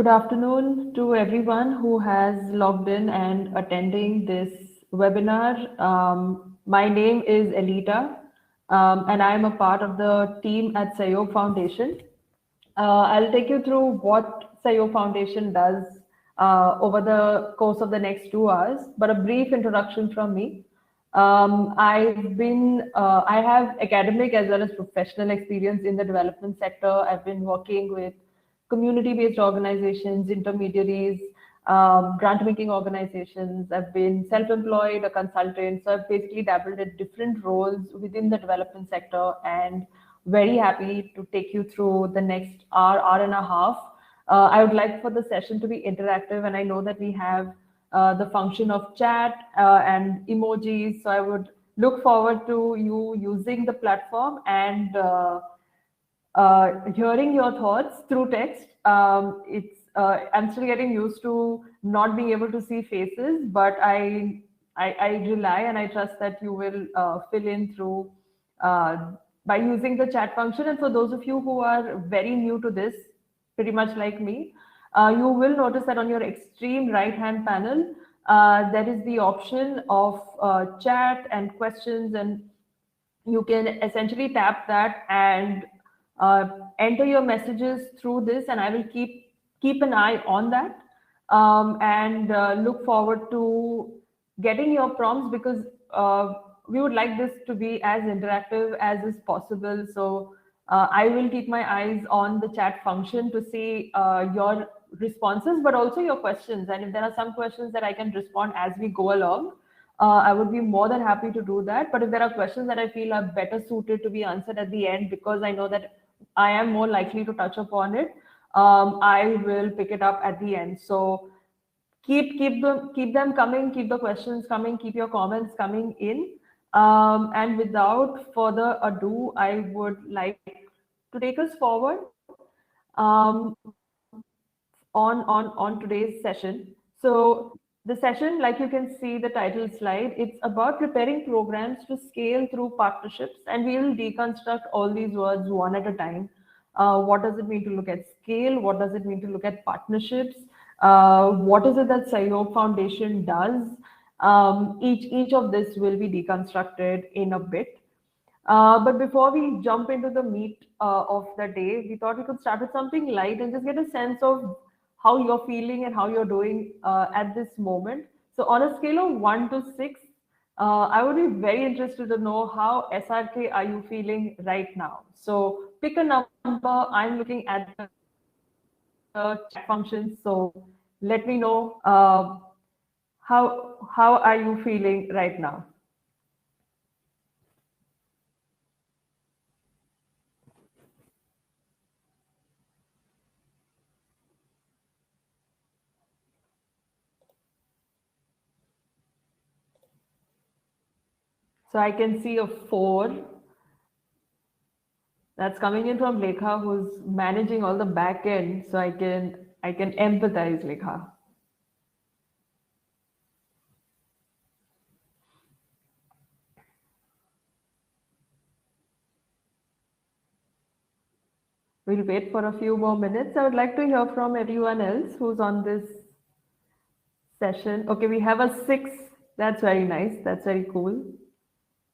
afternoon to everyone who has logged in and attending this webinar. My name is Elita, and I'm a part of the team at Sahayog Foundation. I'll take you through what Sahayog Foundation does over the course of the next 2 hours, but a brief introduction from me. I have academic as well as professional experience in the development sector. I've been working with community-based organizations, intermediaries, grant making organizations. I've been self-employed, a consultant. So I've basically dabbled in different roles within the development sector, and very happy to take you through the next hour and a half. I would like for the session to be interactive, and I know that we have the function of chat and emojis. So I would look forward to you using the platform and hearing your thoughts through text. I'm still getting used to not being able to see faces, but I rely and I trust that you will fill in through by using the chat function. And for those of you who are very new to this, pretty much like me, you will notice that on your extreme right hand panel, there is the option of chat and questions, and you can essentially tap that and enter your messages through this, and I will keep an eye on that, and look forward to getting your prompts, because we would like this to be as interactive as is possible. So I will keep my eyes on the chat function to see your responses, but also your questions. And if there are some questions that I can respond as we go along, I would be more than happy to do that. But if there are questions that I feel are better suited to be answered at the end, because I know that I am more likely to touch upon it, I will pick it up at the end. So keep them coming, keep the questions coming, keep your comments coming in. And without further ado, I would like to take us forward on today's session. So the session, like you can see the title slide, it's about preparing programs to scale through partnerships, and we will deconstruct all these words one at a time. What does it mean to look at scale? What does it mean to look at partnerships? What is it that Sahayog Foundation does? Each of this will be deconstructed in a bit. But before we jump into the meat of the day, we thought we could start with something light and just get a sense of how you're feeling and how you're doing at this moment. So on a scale of 1 to 6, I would be very interested to know how SRK are you feeling right now. So pick a number. I'm looking at the chat function. So let me know how are you feeling right now. So I can see a 4. That's coming in from Lekha, who's managing all the back end. So I can empathize, Lekha. We'll wait for a few more minutes. I would like to hear from everyone else who's on this session. Okay, we have a 6. That's very nice. That's very cool.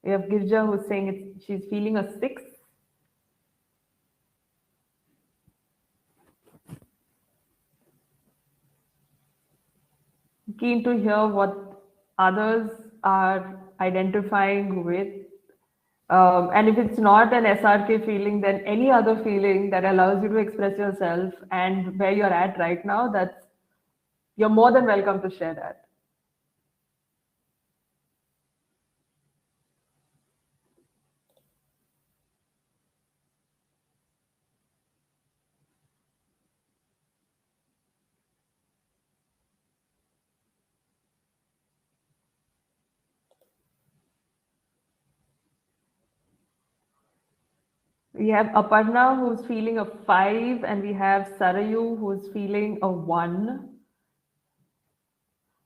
We have Girja who's saying she's feeling a 6. Keen to hear what others are identifying with. And if it's not an SRK feeling, then any other feeling that allows you to express yourself and where you're at right now, you're more than welcome to share that. We have Aparna who's feeling a 5, and we have Sarayu who's feeling a 1.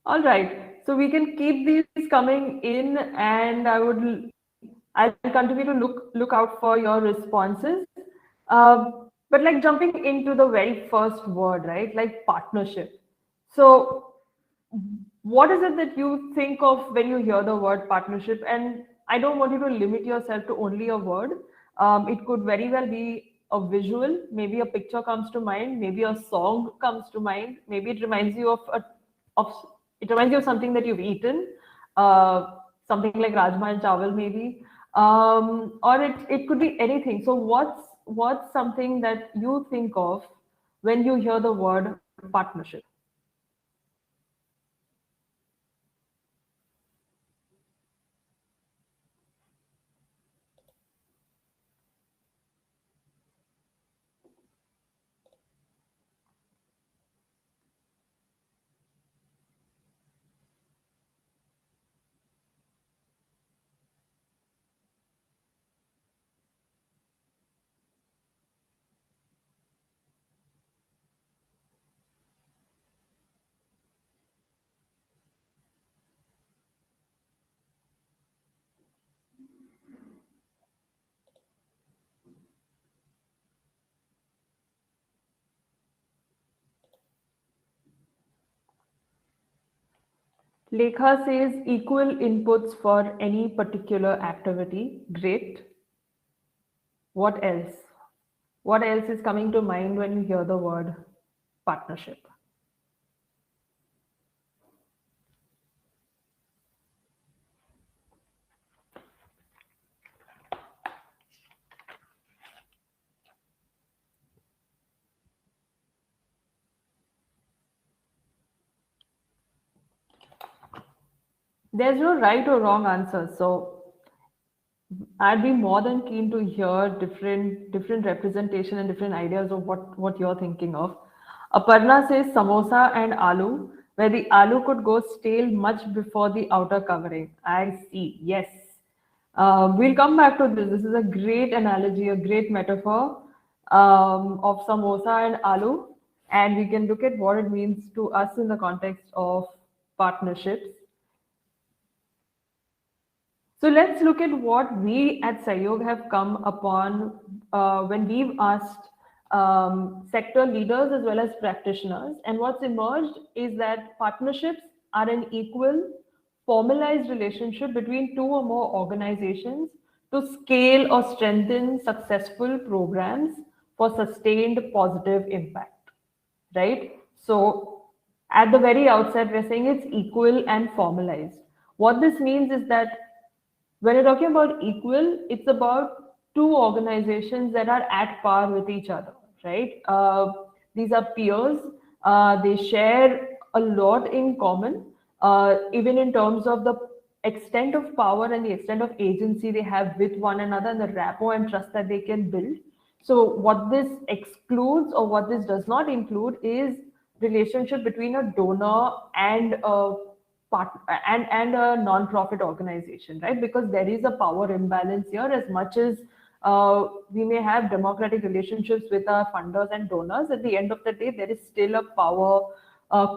All right, so we can keep these coming in, and I'll continue to look out for your responses. But like jumping into the very first word, right? Like partnership. So, what is it that you think of when you hear the word partnership? And I don't want you to limit yourself to only a word. It could very well be a visual. Maybe a picture comes to mind. Maybe a song comes to mind. Maybe it reminds you of it reminds you of something that you've eaten. Uh, Something like rajma and chawal, maybe. Or it could be anything. So what's something that you think of when you hear the word partnership? Lekha says equal inputs for any particular activity. Great. What else? What else is coming to mind when you hear the word partnership? There's no right or wrong answer. So I'd be more than keen to hear different representation and different ideas of what you're thinking of. Aparna says samosa and aloo, where the aloo could go stale much before the outer covering. I see. Yes. We'll come back to this. This is a great analogy, a great metaphor of samosa and aloo, and we can look at what it means to us in the context of partnerships. So let's look at what we at Sahayog have come upon when we've asked sector leaders as well as practitioners. And what's emerged is that partnerships are an equal, formalized relationship between two or more organizations to scale or strengthen successful programs for sustained positive impact, right? So at the very outset, we're saying it's equal and formalized. What this means is that when you're talking about equal, it's about two organizations that are at par with each other, right? These are peers. They share a lot in common, even in terms of the extent of power and the extent of agency they have with one another and the rapport and trust that they can build. So, what this excludes or what this does not include is relationship between a donor and a part and a non-profit organization, right? Because there is a power imbalance here. As much as we may have democratic relationships with our funders and donors, at the end of the day, there is still a power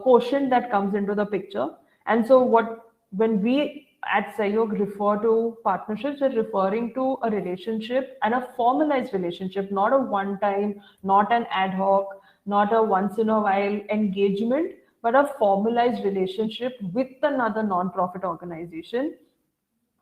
quotient that comes into the picture. And so, what when we at Sahayog refer to partnerships, we're referring to a relationship and a formalized relationship, not a one-time, not an ad hoc, not a once in a while engagement, but a formalized relationship with another non-profit organization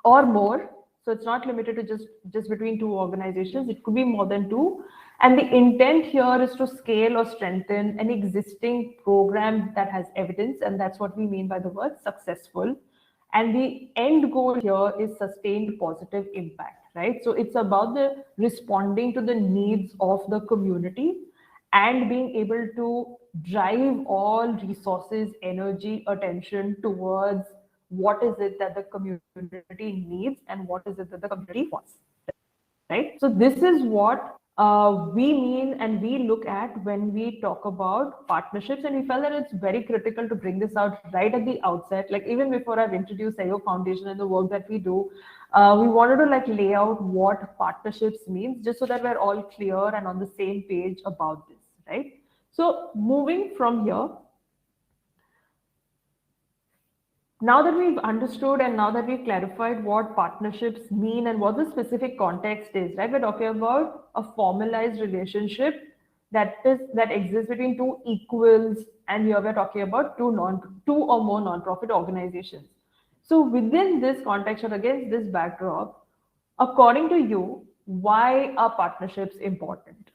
or more. So it's not limited to just between two organizations. It could be more than two. And the intent here is to scale or strengthen an existing program that has evidence, and that's what we mean by the word successful. And the end goal here is sustained positive impact, right? So it's about the responding to the needs of the community and being able to drive all resources, energy, attention towards what is it that the community needs and what is it that the community wants, right? So this is what we mean and we look at when we talk about partnerships, and we felt that it's very critical to bring this out right at the outset. Like even before I've introduced Sahayog Foundation and the work that we do, we wanted to like lay out what partnerships means, just so that we're all clear and on the same page about this, right? So moving from here, now that we've understood and now that we've clarified what partnerships mean and what the specific context is, right? We're talking about a formalized relationship that exists between two equals, and here we're talking about two or more non-profit organizations. So within this context or against this backdrop, according to you, why are partnerships important?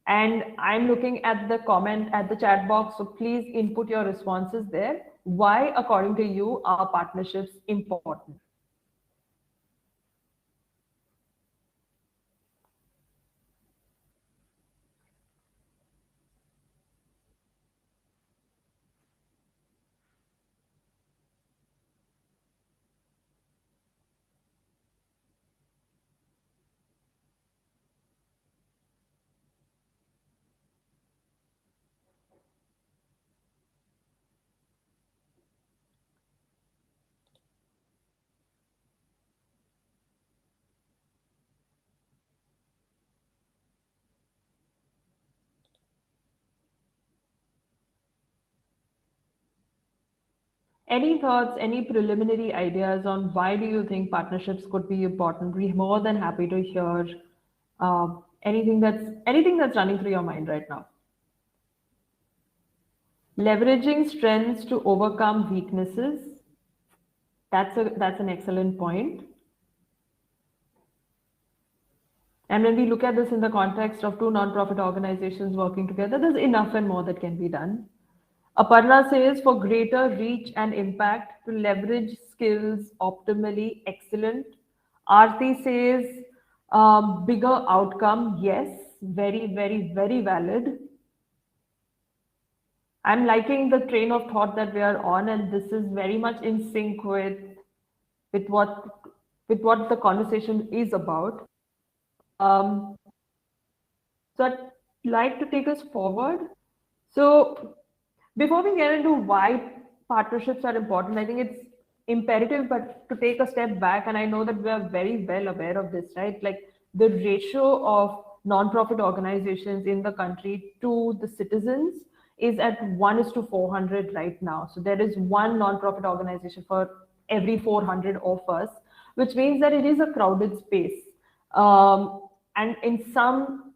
And I'm looking at the comment at the chat box, so please input your responses there. Why, according to you, are partnerships important? Any thoughts, any preliminary ideas on why do you think partnerships could be important? We're more than happy to hear anything that's running through your mind right now. Leveraging strengths to overcome weaknesses. That's an excellent point. And when we look at this in the context of two nonprofit organizations working together, there's enough and more that can be done. Aparna says for greater reach and impact to leverage skills optimally, excellent. Aarti says bigger outcome, yes, very, very, very valid. I'm liking the train of thought that we are on, and this is very much in sync with what the conversation is about. Um, so I'd like to take us forward. So before we get into why partnerships are important, I think it's imperative, but to take a step back, and I know that we are very well aware of this, right? Like the ratio of non-profit organizations in the country to the citizens is at 1 is to 400 right now. So there is one non-profit organization for every 400 of us, which means that it is a crowded space. And in some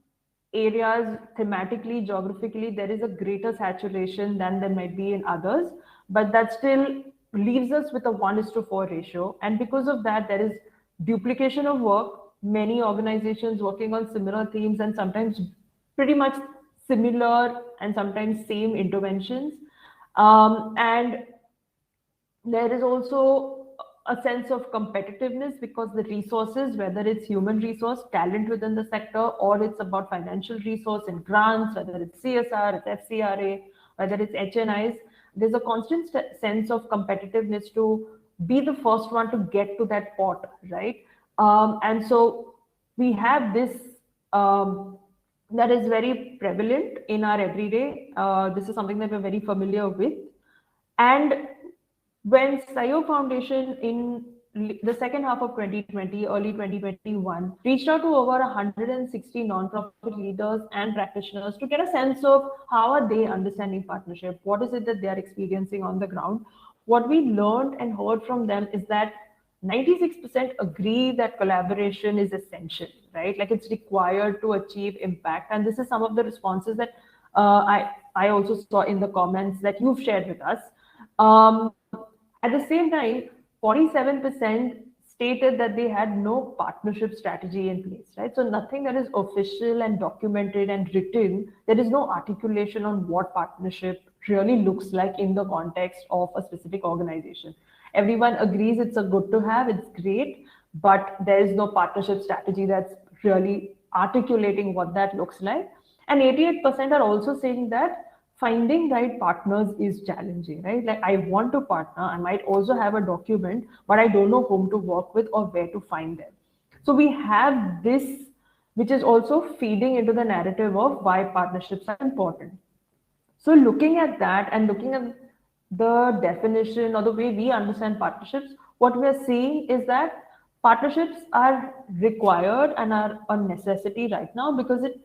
areas, thematically, geographically, there is a greater saturation than there might be in others, but that still leaves us with a 1 is to 4 ratio. And because of that, there is duplication of work, many organizations working on similar themes and sometimes pretty much similar and sometimes same interventions. And there is also a sense of competitiveness because the resources, whether it's human resource, talent within the sector, or it's about financial resource and grants, whether it's CSR, it's FCRA, whether it's HNIs, there's a constant sense of competitiveness to be the first one to get to that pot, right? And so we have this that is very prevalent in our everyday. This is something that we're very familiar with. And when Sahayog Foundation in the second half of 2020, early 2021, reached out to over 160 nonprofit leaders and practitioners to get a sense of how are they understanding partnership, what is it that they are experiencing on the ground. What we learned and heard from them is that 96% agree that collaboration is essential, right? Like it's required to achieve impact. And this is some of the responses that I also saw in the comments that you've shared with us. At the same time, 47% stated that they had no partnership strategy in place, right? So nothing that is official and documented and written, there is no articulation on what partnership really looks like in the context of a specific organization. Everyone agrees it's a good to have, it's great, but there is no partnership strategy that's really articulating what that looks like. And 88% are also saying that finding right partners is challenging, right? Like I want to partner, I might also have a document, but I don't know whom to work with or where to find them. So we have this, which is also feeding into the narrative of why partnerships are important. So looking at that and looking at the definition or the way we understand partnerships, what we are seeing is that partnerships are required and are a necessity right now because it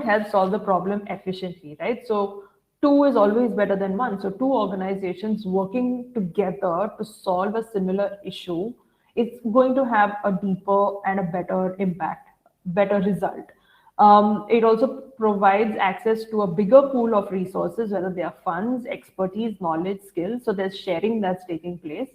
helps solve the problem efficiently, right? So two is always better than one. So two organizations working together to solve a similar issue, it's going to have a deeper and a better impact, better result. It also provides access to a bigger pool of resources, whether they are funds, expertise, knowledge, skills. So there's sharing that's taking place.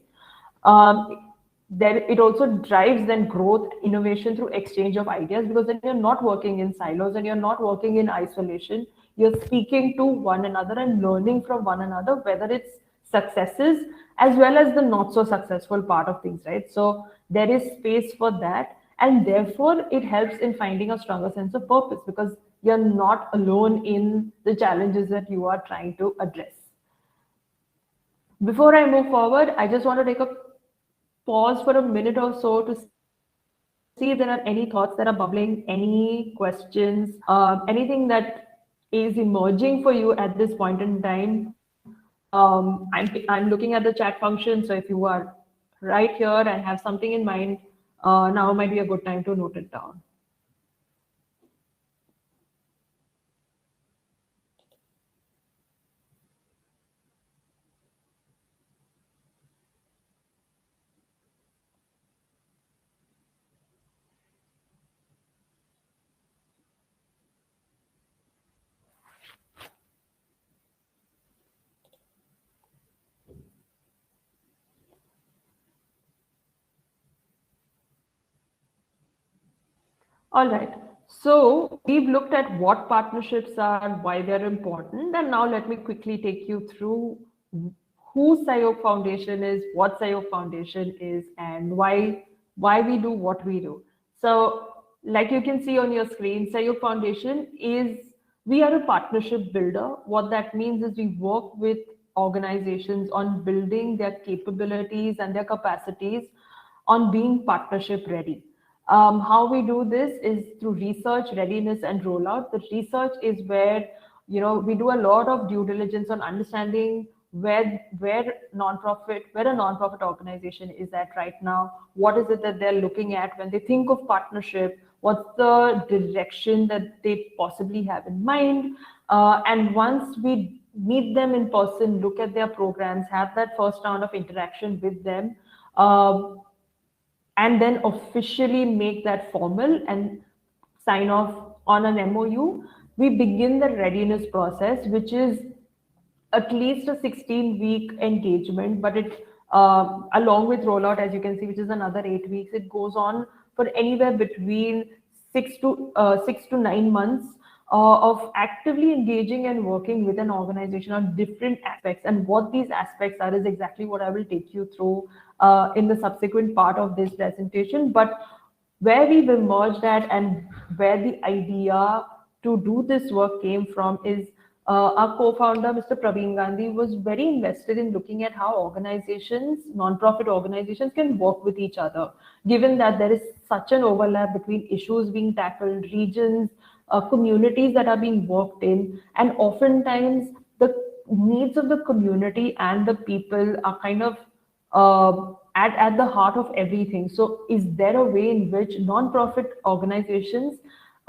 Then it also drives then growth, innovation through exchange of ideas, because then you're not working in silos and you're not working in isolation. You're speaking to one another and learning from one another, whether it's successes as well as the not so successful part of things, right? So there is space for that, and therefore it helps in finding a stronger sense of purpose, because you're not alone in the challenges that you are trying to address. Before I move forward, I just want to take a pause for a minute or so to see if there are any thoughts that are bubbling, any questions, anything that is emerging for you at this point in time. I'm looking at the chat function, so if you are right here and have something in mind, now might be a good time to note it down. All right. So we've looked at what partnerships are, why they're important, and now let me quickly take you through who Sahayog Foundation is, what Sahayog Foundation is, and why we do what we do. So, like you can see on your screen, Sahayog Foundation is, we are a partnership builder. What that means is we work with organizations on building their capabilities and their capacities on being partnership ready. How we do this is through research, readiness, and rollout. The research is where, we do a lot of due diligence on understanding where where a nonprofit organization is at right now. What is it that they're looking at when they think of partnership? What's the direction that they possibly have in mind? And once we meet them in person, look at their programs, have that first round of interaction with them, and then officially make that formal and sign off on an MOU, we begin the readiness process, which is at least a 16-week engagement, but it, along with rollout, as you can see, which is another 8 weeks, it goes on for anywhere between 6 to 9 months of actively engaging and working with an organization on different aspects. And what these aspects are is exactly what I will take you through in the subsequent part of this presentation. But where we've emerged at and where the idea to do this work came from is our co-founder, Mr. Praveen Gandhi, was very invested in looking at how organizations, non-profit organizations, can work with each other, given that there is such an overlap between issues being tackled, regions, communities that are being worked in, and oftentimes the needs of the community and the people are kind of at the heart of everything. So is there a way in which non-profit organizations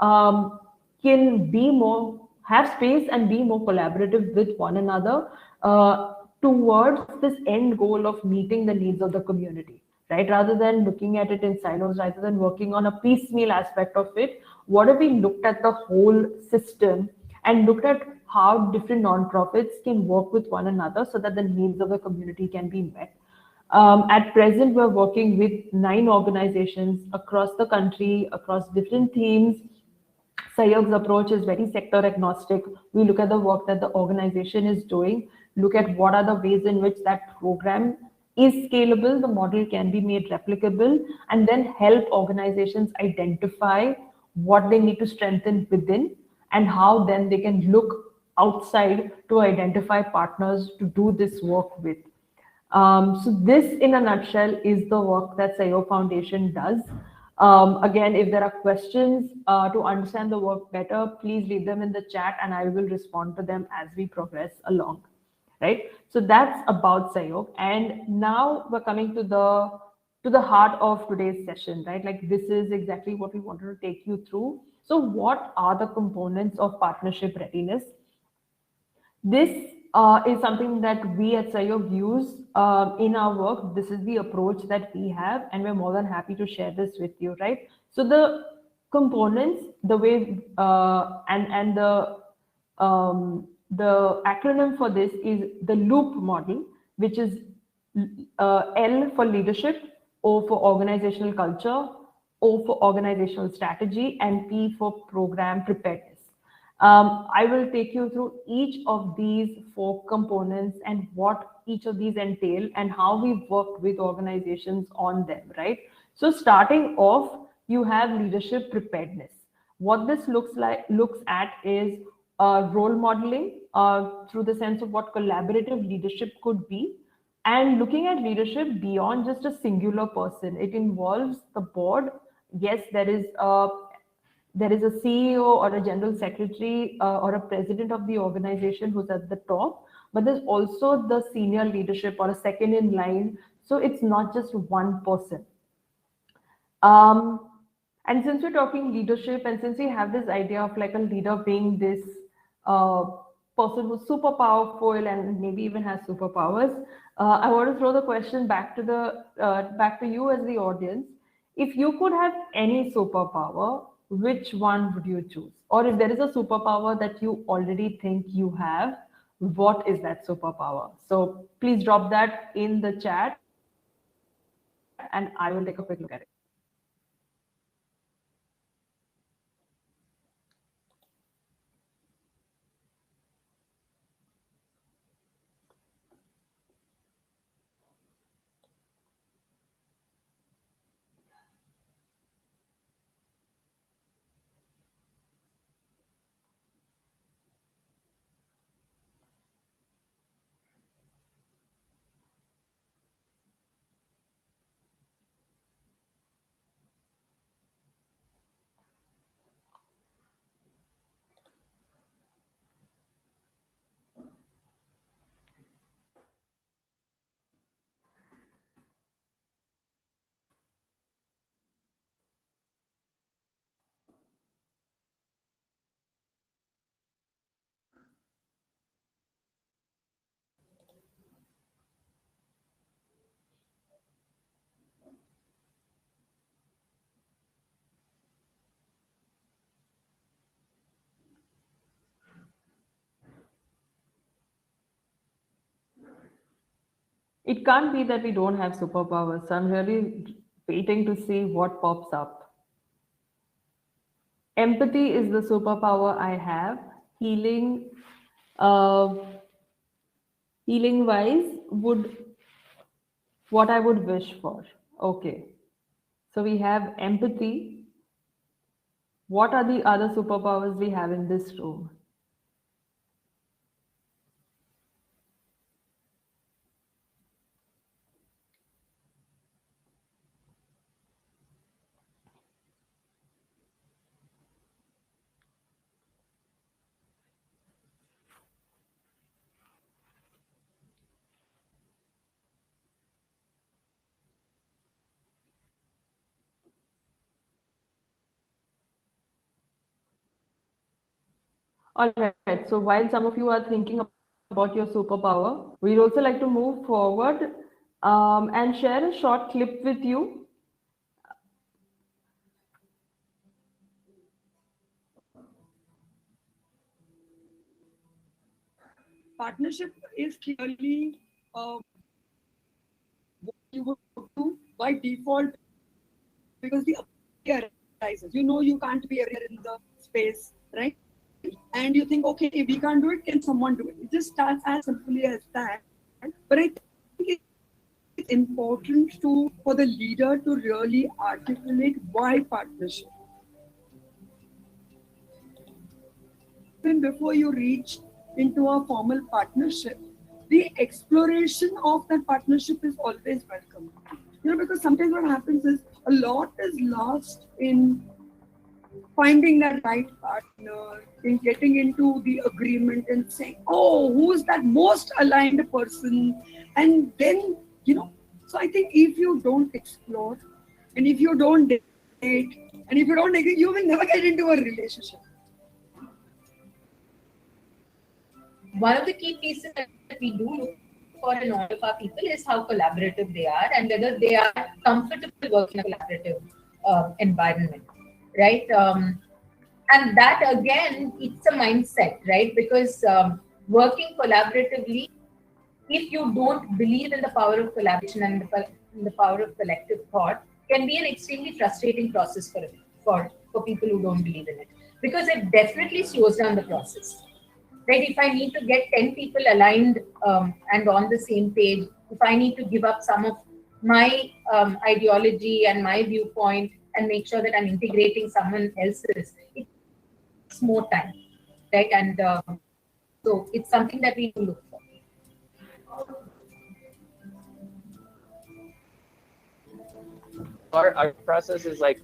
can be more, have space and be more collaborative with one another towards this end goal of meeting the needs of the community, right? Rather than looking at it in silos, rather than working on a piecemeal aspect of it, what if we looked at the whole system and looked at how different nonprofits can work with one another so that the needs of the community can be met? At present, we're working with 9 organizations across the country, across different themes. Sahayog's approach is very sector agnostic. We look at the work that the organization is doing, look at what are the ways in which that program is scalable, the model can be made replicable, and then help organizations identify what they need to strengthen within and how then they can look outside to identify partners to do this work with. So this, in a nutshell, is the work that Sahayog Foundation does. Again, if there are questions to understand the work better, please leave them in the chat and I will respond to them as we progress along, right? So that's about Sahayog. And now we're coming to the heart of today's session, right? Like, this is exactly what we wanted to take you through. So what are the components of partnership readiness? This is something that we at Sahayog use in our work. This is the approach that we have, and we're more than happy to share this with you, right? So the components, the way and the acronym for this is the loop model, which is L for leadership, O for organizational culture, O for organizational strategy, and P for program preparedness. I will take you through each of these four components and what each of these entail and how we've worked with organizations on them, right? So starting off, you have leadership preparedness. What this looks at is role modeling through the sense of what collaborative leadership could be, and looking at leadership beyond just a singular person. It involves the board. Yes, there is a CEO or a general secretary or a president of the organization who's at the top, but there's also the senior leadership or a second in line. So it's not just one person. Um, and since we're talking leadership, and since we have this idea of like a leader being this uh, person who's super powerful and maybe even has superpowers, I want to throw the question back to you as the audience. If you could have any superpower, which one would you choose? Or if there is a superpower that you already think you have, what is that superpower? So please drop that in the chat, and I will take a quick look at it. It can't be that we don't have superpowers. So I'm really waiting to see what pops up. Empathy is the superpower I have. Healing, uh, healing wise, would what I would wish for. Okay. So we have empathy. What are the other superpowers we have in this room? All right. So while some of you are thinking about your superpower, we'd also like to move forward and share a short clip with you. Partnership is clearly what you would do by default because the idea arises. You know you can't be everywhere in the space, right? And you think, okay, if we can't do it, can someone do it? It just starts as simply as that. But I think it's important for the leader to really articulate why partnership. Even before you reach into a formal partnership, the exploration of that partnership is always welcome. Because sometimes what happens is a lot is lost in finding that right partner, in getting into the agreement and saying, oh, who's that most aligned person? And then, so I think if you don't explore and if you don't date and if you don't agree, you will never get into a relationship. One of the key pieces that we do look for in all of our people is how collaborative they are and whether they are comfortable working in a collaborative environment. right? And that again, it's a mindset, right? Because working collaboratively, if you don't believe in the power of collaboration and in the power of collective thought, can be an extremely frustrating process for people who don't believe in it, because it definitely slows down the process. Right? If I need to get 10 people aligned and on the same page, if I need to give up some of my ideology and my viewpoint and make sure that I'm integrating someone else's, it takes more time, right? And so it's something that we look for. Our process is like,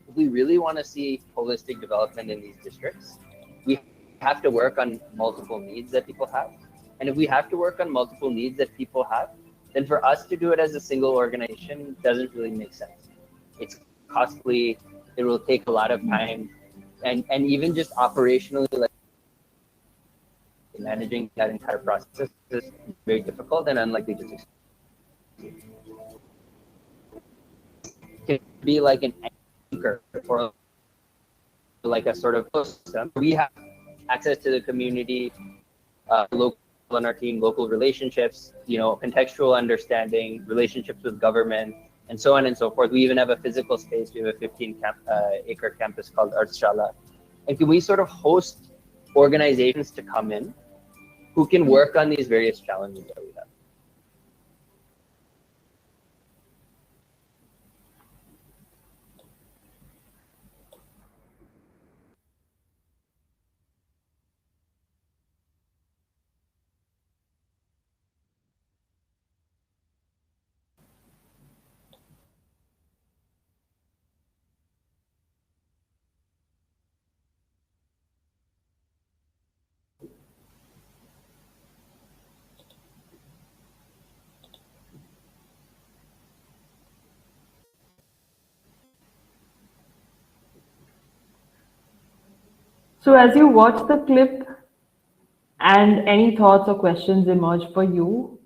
if we really want to see holistic development in these districts, we have to work on multiple needs that people have. And if we have to work on multiple needs that people have, then for us to do it as a single organization doesn't really make sense. It's costly, it will take a lot of time, and even just operationally, like managing that entire process is very difficult and unlikely to succeed. It can be like an anchor for like a sort of system. We have access to the community, local on our team, local relationships, contextual understanding, relationships with government, and so on and so forth. We even have a physical space. We have a 15-acre campus called Artshala. And can we sort of host organizations to come in who can work on these various challenges that we have? So as you watch the clip and any thoughts or questions emerge for you,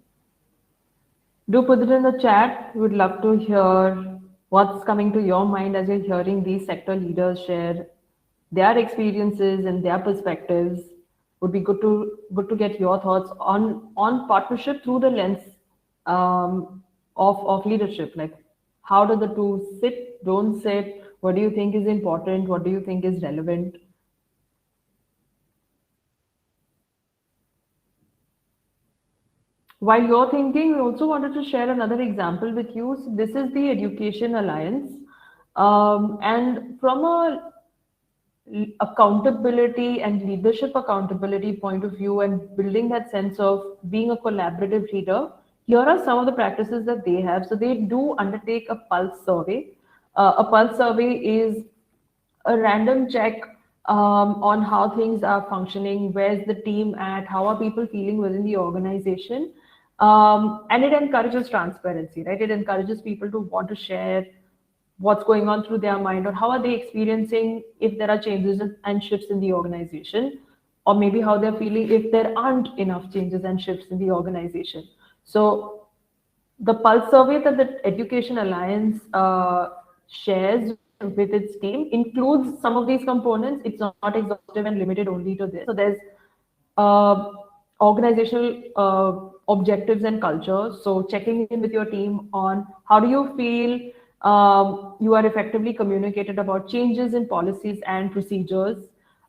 do put it in the chat. We would love to hear what's coming to your mind as you're hearing these sector leaders share their experiences and their perspectives. Would be good to get your thoughts on partnership through the lens of leadership. Like, how do the two sit, don't sit? What do you think is important? What do you think is relevant? While you're thinking, we also wanted to share another example with you. So this is the Education Alliance. And from a accountability and leadership accountability point of view and building that sense of being a collaborative leader, here are some of the practices that they have. So they do undertake a pulse survey. A pulse survey is a random check on how things are functioning, where's the team at, how are people feeling within the organization. And it encourages transparency, right? It encourages people to want to share what's going on through their mind, or how are they experiencing if there are changes and shifts in the organization, or maybe how they're feeling if there aren't enough changes and shifts in the organization. So the pulse survey that the Education Alliance shares with its team includes some of these components. It's not exhaustive and limited only to this. So there's uh, organizational objectives and culture. So checking in with your team on how do you feel you are effectively communicated about changes in policies and procedures.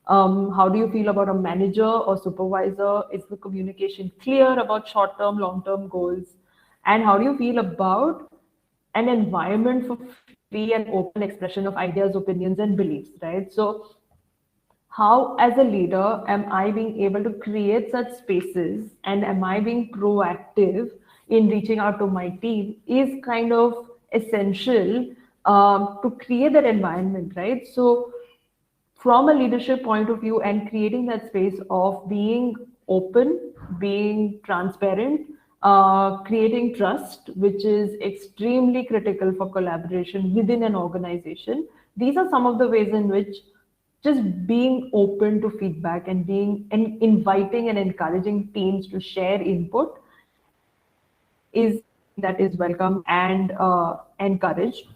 How do you feel about a manager or supervisor? Is the communication clear about short-term, long-term goals? And how do you feel about an environment for free and open expression of ideas, opinions, and beliefs, right? So how as a leader am I being able to create such spaces, and am I being proactive in reaching out to my team is kind of essential to create that environment, right? So from a leadership point of view and creating that space of being open, being transparent, creating trust, which is extremely critical for collaboration within an organization. These are some of the ways in which just being open to feedback and being and inviting and encouraging teams to share input is that is welcome and encouraged.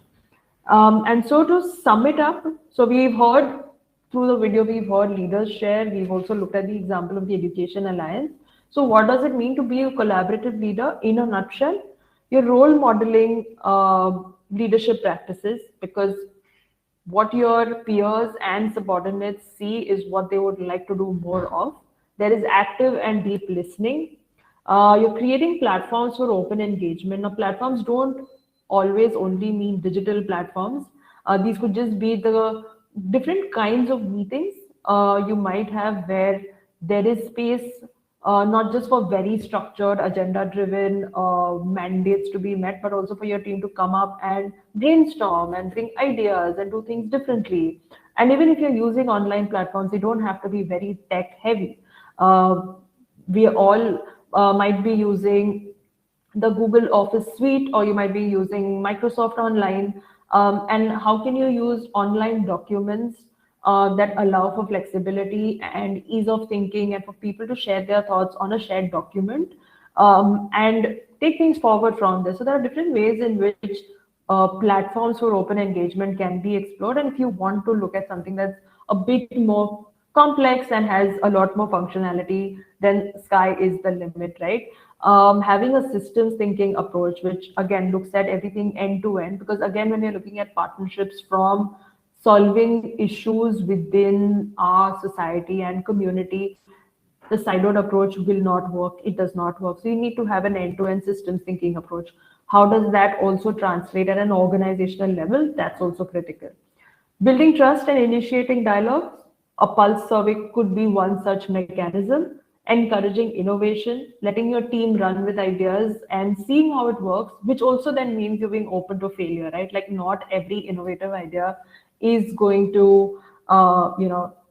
And so to sum it up, So we've heard through the video, we've heard leaders share. We've also looked at the example of the Education Alliance. So what does it mean to be a collaborative leader? In a nutshell, you're role modeling leadership practices, because what your peers and subordinates see is what they would like to do more of. There is active and deep listening. You're creating platforms for open engagement. Now, platforms don't always only mean digital platforms. These could just be the different kinds of meetings you might have where there is space not just for very structured, agenda driven mandates to be met, but also for your team to come up and brainstorm and bring ideas and do things differently. And even if you're using online platforms, you don't have to be very tech heavy. We all might be using the Google Office suite, or you might be using Microsoft Online. And how can you use online documents that allow for flexibility and ease of thinking, and for people to share their thoughts on a shared document, and take things forward from there? So there are different ways in which platforms for open engagement can be explored. And if you want to look at something that's a bit more complex and has a lot more functionality, then sky is the limit, right? Having a systems thinking approach, which again looks at everything end to end, because again, when you're looking at partnerships from solving issues within our society and community, the siloed approach will not work. It does not work. So you need to have an end-to-end systems thinking approach. How does that also translate at an organizational level? That's also critical. Building trust and initiating dialogue. A pulse survey could be one such mechanism. Encouraging innovation, letting your team run with ideas and seeing how it works, which also then means you're being open to failure, right? Like not every innovative idea is going to,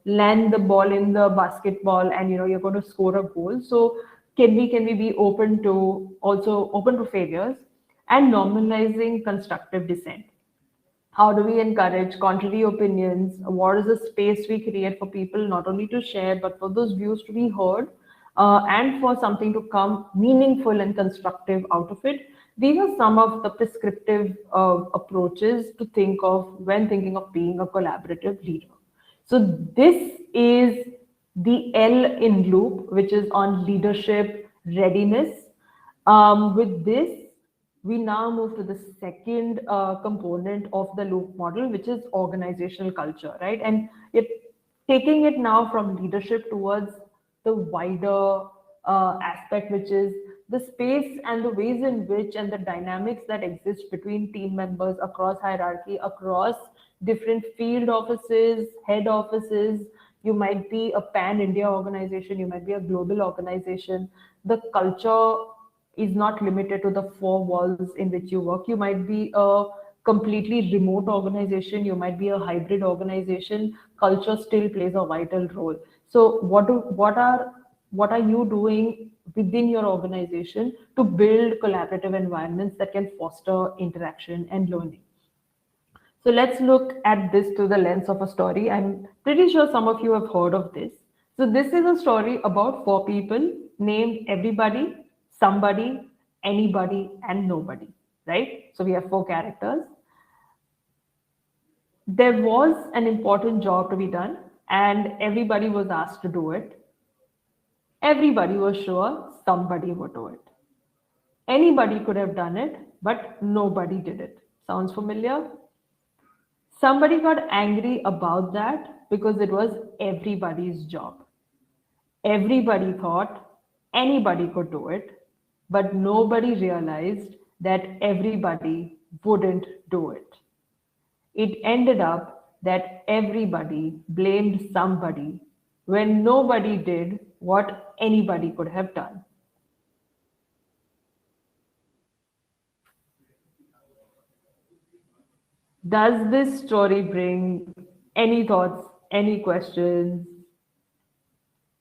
land the ball in the basketball and you're going to score a goal. So can we be open to also open to failures, and normalizing constructive dissent? How do we encourage contrary opinions? What is the space we create for people not only to share, but for those views to be heard, and for something to come meaningful and constructive out of it? These are some of the prescriptive approaches to think of when thinking of being a collaborative leader. So this is the L in loop, which is on leadership readiness. With this, we now move to the second component of the loop model, which is organizational culture, right? And taking it now from leadership towards the wider aspect, which is the space and the ways in which and the dynamics that exist between team members across hierarchy, across different field offices, head offices. You might be a pan India organization, you might be a global organization. The culture is not limited to the four walls in which you work. You might be a completely remote organization, you might be a hybrid organization. Culture still plays a vital role. So what are you doing within your organization to build collaborative environments that can foster interaction and learning? So let's look at this through the lens of a story. I'm pretty sure some of you have heard of this. So this is a story about four people named everybody, somebody, anybody, and nobody, right? So we have four characters. There was an important job to be done, and everybody was asked to do it. Everybody was sure somebody would do it. Anybody could have done it, but nobody did it. Sounds familiar? Somebody got angry about that because it was everybody's job. Everybody thought anybody could do it, but nobody realized that everybody wouldn't do it. It ended up that everybody blamed somebody when nobody did what anybody could have done. Does this story bring any thoughts, any questions,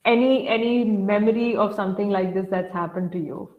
any memory of something like this that's happened to you?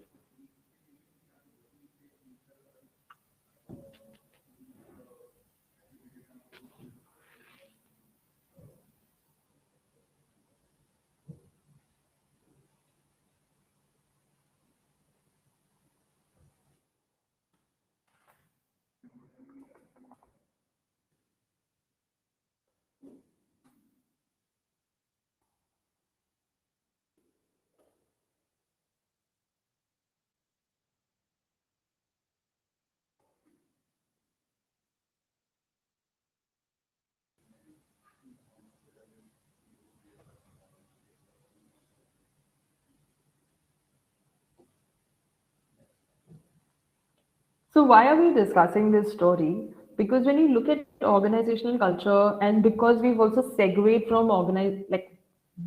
So why are we discussing this story? Because when you look at organizational culture, and because we've also segued from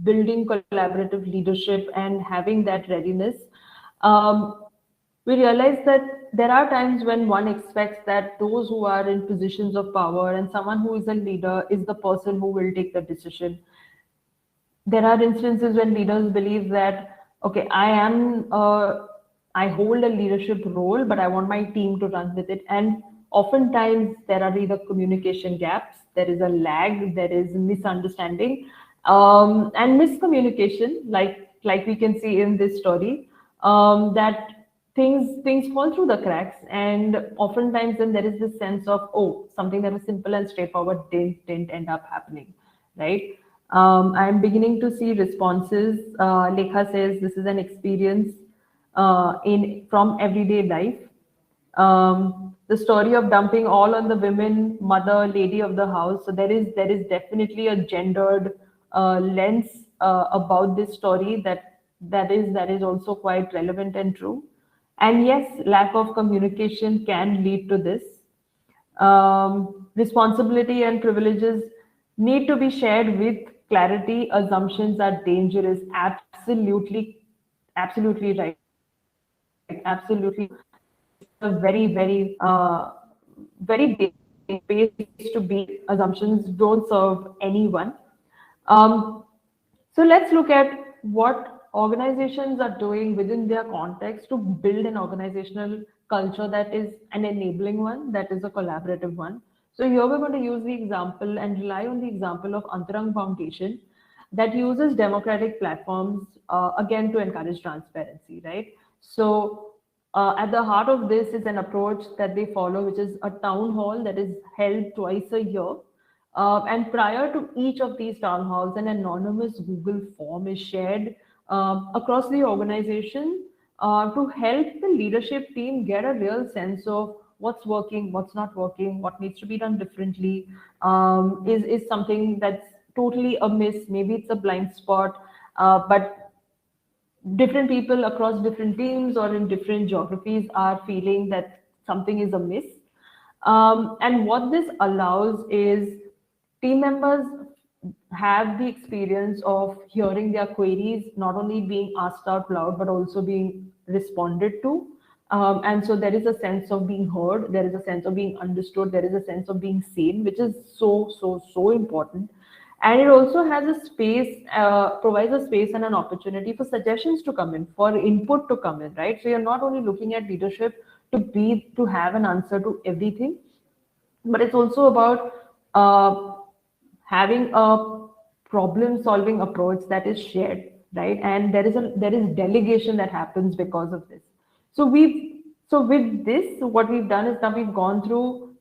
building collaborative leadership and having that readiness, um, we realize that there are times when one expects that those who are in positions of power and someone who is a leader is the person who will take the decision. There are instances when leaders believe that, okay, I hold a leadership role, but I want my team to run with it. And oftentimes there are either communication gaps, there is a lag, there is misunderstanding, and miscommunication, like we can see in this story, that things fall through the cracks, and oftentimes then there is this sense of, oh, something that was simple and straightforward didn't end up happening, right? I'm beginning to see responses. Lekha says this is an experience in from everyday life. The story of dumping all on the women, mother, lady of the house. So there is definitely a gendered lens about this story that is also quite relevant and true. And yes, lack of communication can lead to this. Responsibility and privileges need to be shared with clarity. Assumptions are dangerous. Absolutely right. Absolutely, a very dangerous space to be. Assumptions don't serve anyone. Um, so let's look at what organizations are doing within their context to build an organizational culture that is an enabling one, that is a collaborative one. So here we're going to use the example and rely on the example of Antarang Foundation that uses democratic platforms again to encourage transparency, right? So at the heart of this is an approach that they follow, which is a town hall that is held twice a year, and prior to each of these town halls, an anonymous Google form is shared across the organization to help the leadership team get a real sense of what's working, what's not working, what needs to be done differently, is something that's totally amiss, maybe it's a blind spot, but different people across different teams or in different geographies are feeling that something is amiss. And what this allows is team members have the experience of hearing their queries not only being asked out loud but also being responded to. And so there is a sense of being heard, there is a sense of being understood, there is a sense of being seen, which is so important. And it also has a space, provides a space and an opportunity for suggestions to come in, for input to come in, right? So you're not only looking at leadership to have an answer to everything, but it's also about having a problem solving approach that is shared, right? And there is delegation that happens because of this. So with this, what we've done is now we've gone through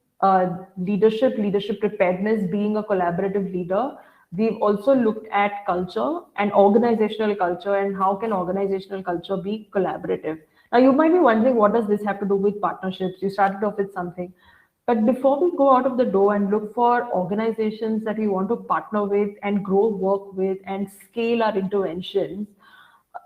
leadership preparedness, being a collaborative leader. We've also looked at culture and organizational culture, and how can organizational culture be collaborative. Now you might be wondering, what does this have to do with partnerships? You started off with something, but before we go out of the door and look for organizations that we want to partner with and grow work with and scale our interventions,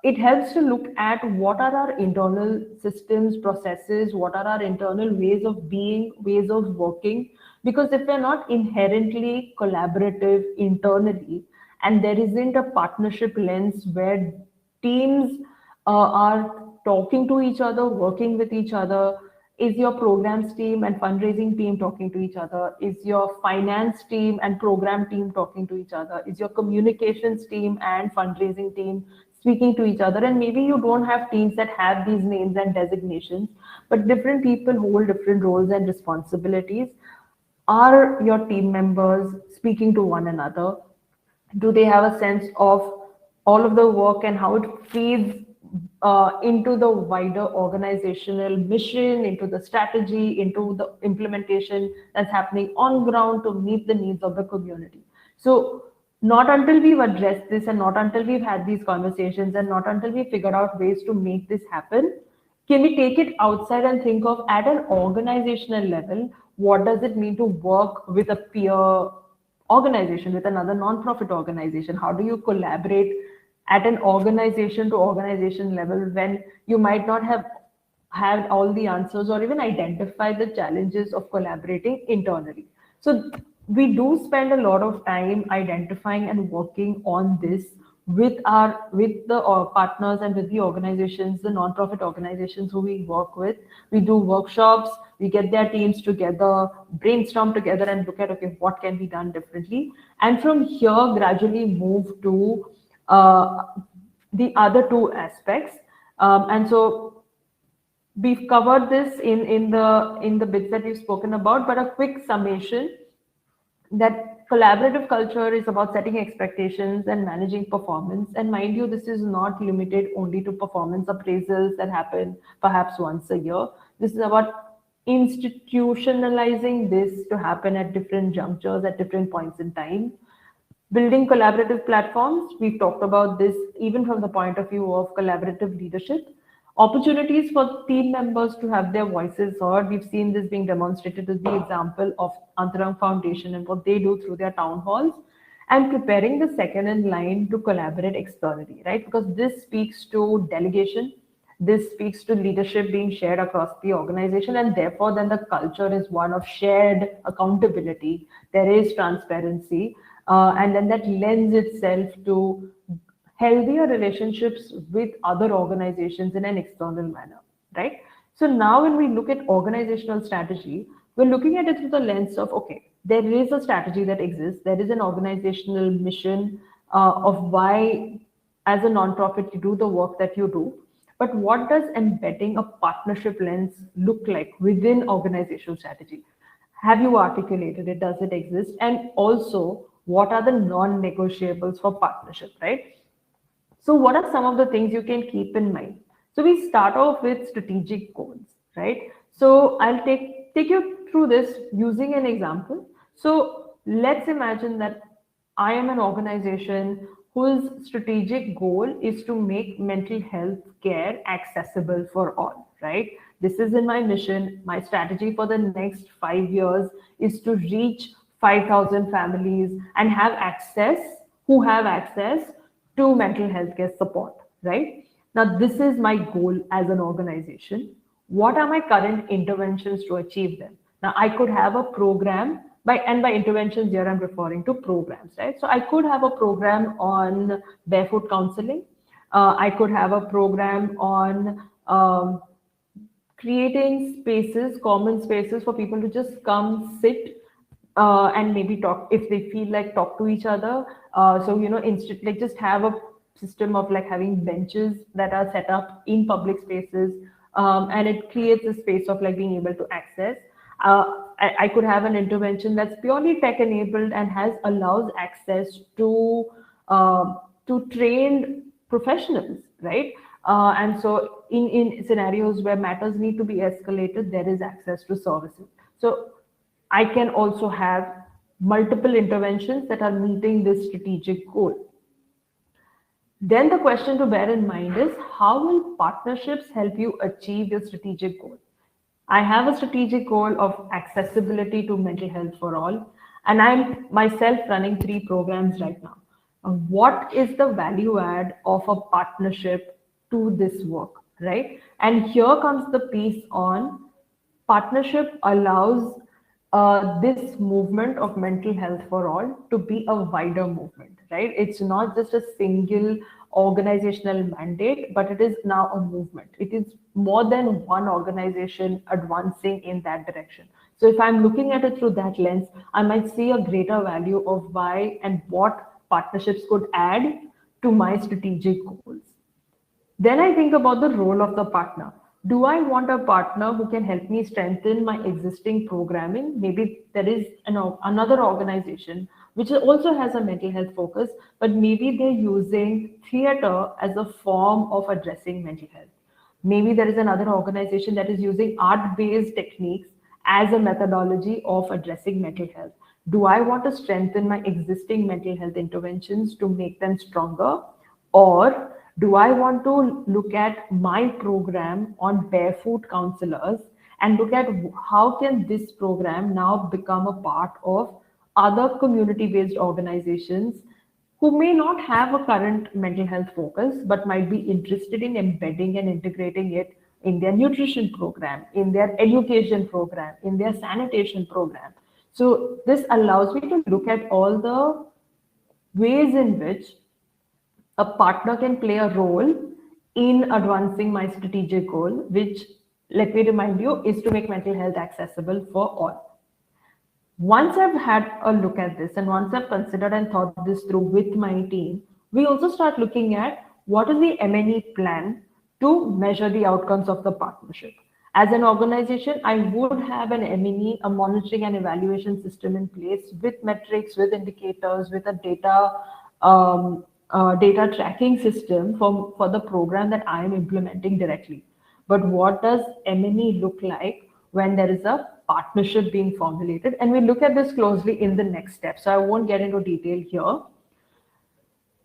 it helps to look at what are our internal systems, processes, what are our internal ways of being, ways of working. Because if we're not inherently collaborative internally, and there isn't a partnership lens where teams are talking to each other, working with each other, is your programs team and fundraising team talking to each other? Is your finance team and program team talking to each other? Is your communications team and fundraising team speaking to each other? And maybe you don't have teams that have these names and designations, but different people hold different roles and responsibilities. Are your team members speaking to one another? Do they have a sense of all of the work and how it feeds into the wider organizational mission, into the strategy, into the implementation that's happening on ground to meet the needs of the community? So not until we've addressed this, and not until we've had these conversations, and not until we figured out ways to make this happen, can we take it outside and think of, at an organizational level, what does it mean to work with a peer organization, with another non-profit organization? How do you collaborate at an organization to organization level when you might not have have all the answers or even identify the challenges of collaborating internally. So we do spend a lot of time identifying and working on this with the partners and with the organizations, the non-profit organizations who we work with. We do workshops, we get their teams together, brainstorm together, and look at, okay, what can be done differently, and from here gradually move to uh, the other two aspects. And so we've covered this in the bits that we've spoken about, but a quick summation that collaborative culture is about setting expectations and managing performance. And mind you, this is not limited only to performance appraisals that happen perhaps once a year. This is about institutionalizing this to happen at different junctures, at different points in time. Building collaborative platforms, we've talked about this even from the point of view of collaborative leadership. Opportunities for team members to have their voices heard. We've seen this being demonstrated with the example of Antarang Foundation and what they do through their town halls, and preparing the second in line to collaborate externally, right? Because this speaks to delegation, this speaks to leadership being shared across the organization, and therefore then the culture is one of shared accountability. There is transparency, and then that lends itself to healthier relationships with other organizations in an external manner, right? So now when we look at organizational strategy, we're looking at it through the lens of, okay, there is a strategy that exists, there is an organizational mission of why, as a nonprofit, you do the work that you do. But what does embedding a partnership lens look like within organizational strategy? Have you articulated it? Does it exist? And also, what are the non-negotiables for partnership, right? So what are some of the things you can keep in mind? So we start off with strategic goals, right? So I'll take you through this using an example. So let's imagine that I am an organization whose strategic goal is to make mental health care accessible for all, right? This is in my mission. My strategy for the next 5 years is to reach 5,000 families and have access, who have access to mental health care support, right? Now, this is my goal as an organization. What are my current interventions to achieve them? Now, I could have a program, by interventions here, I'm referring to programs, right? So I could have a program on barefoot counseling. I could have a program on creating spaces, common spaces for people to just come sit and maybe talk if they feel like talk to each other. So like just have a system of like having benches that are set up in public spaces, and it creates a space of like being able to access. I could have an intervention that's purely tech enabled and allows access to trained professionals, right? And so in scenarios where matters need to be escalated, there is access to services. So I can also have multiple interventions that are meeting this strategic goal. Then the question to bear in mind is, how will partnerships help you achieve your strategic goal? I have a strategic goal of accessibility to mental health for all, and I'm myself running 3 programs right now. What is the value add of a partnership to this work, right? And here comes the piece on partnership allows this movement of mental health for all to be a wider movement, right? It's not just a single organizational mandate, but it is now a movement. It is more than one organization advancing in that direction. So if I'm looking at it through that lens, I might see a greater value of why and what partnerships could add to my strategic goals. Then I think about the role of the partner. Do I want a partner who can help me strengthen my existing programming? Maybe there is another organization which also has a mental health focus, but maybe they're using theater as a form of addressing mental health. Maybe there is another organization that is using art-based techniques as a methodology of addressing mental health. Do I want to strengthen my existing mental health interventions to make them stronger? Or do I want to look at my program on barefoot counselors and look at how can this program now become a part of other community-based organizations who may not have a current mental health focus, but might be interested in embedding and integrating it in their nutrition program, in their education program, in their sanitation program. So this allows me to look at all the ways in which a partner can play a role in advancing my strategic goal, which, let me remind you, is to make mental health accessible for all. Once I've had a look at this and once I've considered and thought this through with my team, we also start looking at what is the M&E plan to measure the outcomes of the partnership. As an organization, I would have an M&E, a monitoring and evaluation system in place with metrics, with indicators, with a data tracking system for the program that I am implementing directly. But what does M&E look like when there is a partnership being formulated? And we look at this closely in the next step. So I won't get into detail here.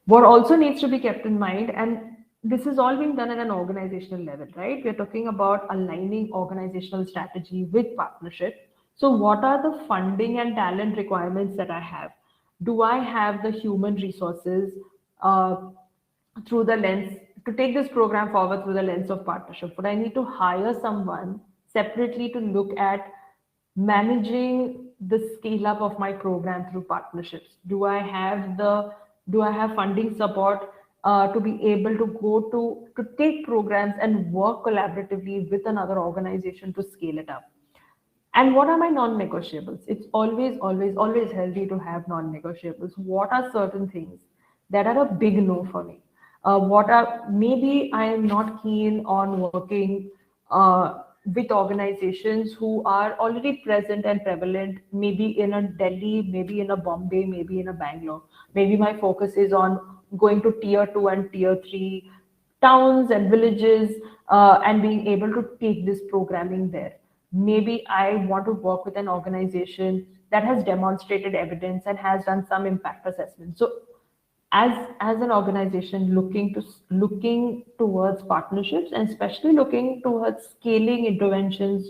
What also needs to be kept in mind, and this is all being done at an organizational level, right? We're talking about aligning organizational strategy with partnership. So what are the funding and talent requirements that I have? Do I have the human resources through the lens to take this program forward through the lens of partnership? Would I need to hire someone separately to look at managing the scale up of my program through partnerships? Do I have funding support to be able to go to take programs and work collaboratively with another organization to scale it up? And what are my non-negotiables? It's always, always, always healthy to have non-negotiables. What are certain things that are a big no for me? Maybe I am not keen on working with organizations who are already present and prevalent, maybe in a Delhi, maybe in a Bombay, maybe in a Bangalore. Maybe my focus is on going to tier 2 and tier 3 towns and villages and being able to take this programming there. Maybe I want to work with an organization that has demonstrated evidence and has done some impact assessment. So as an organization looking towards partnerships, and especially looking towards scaling interventions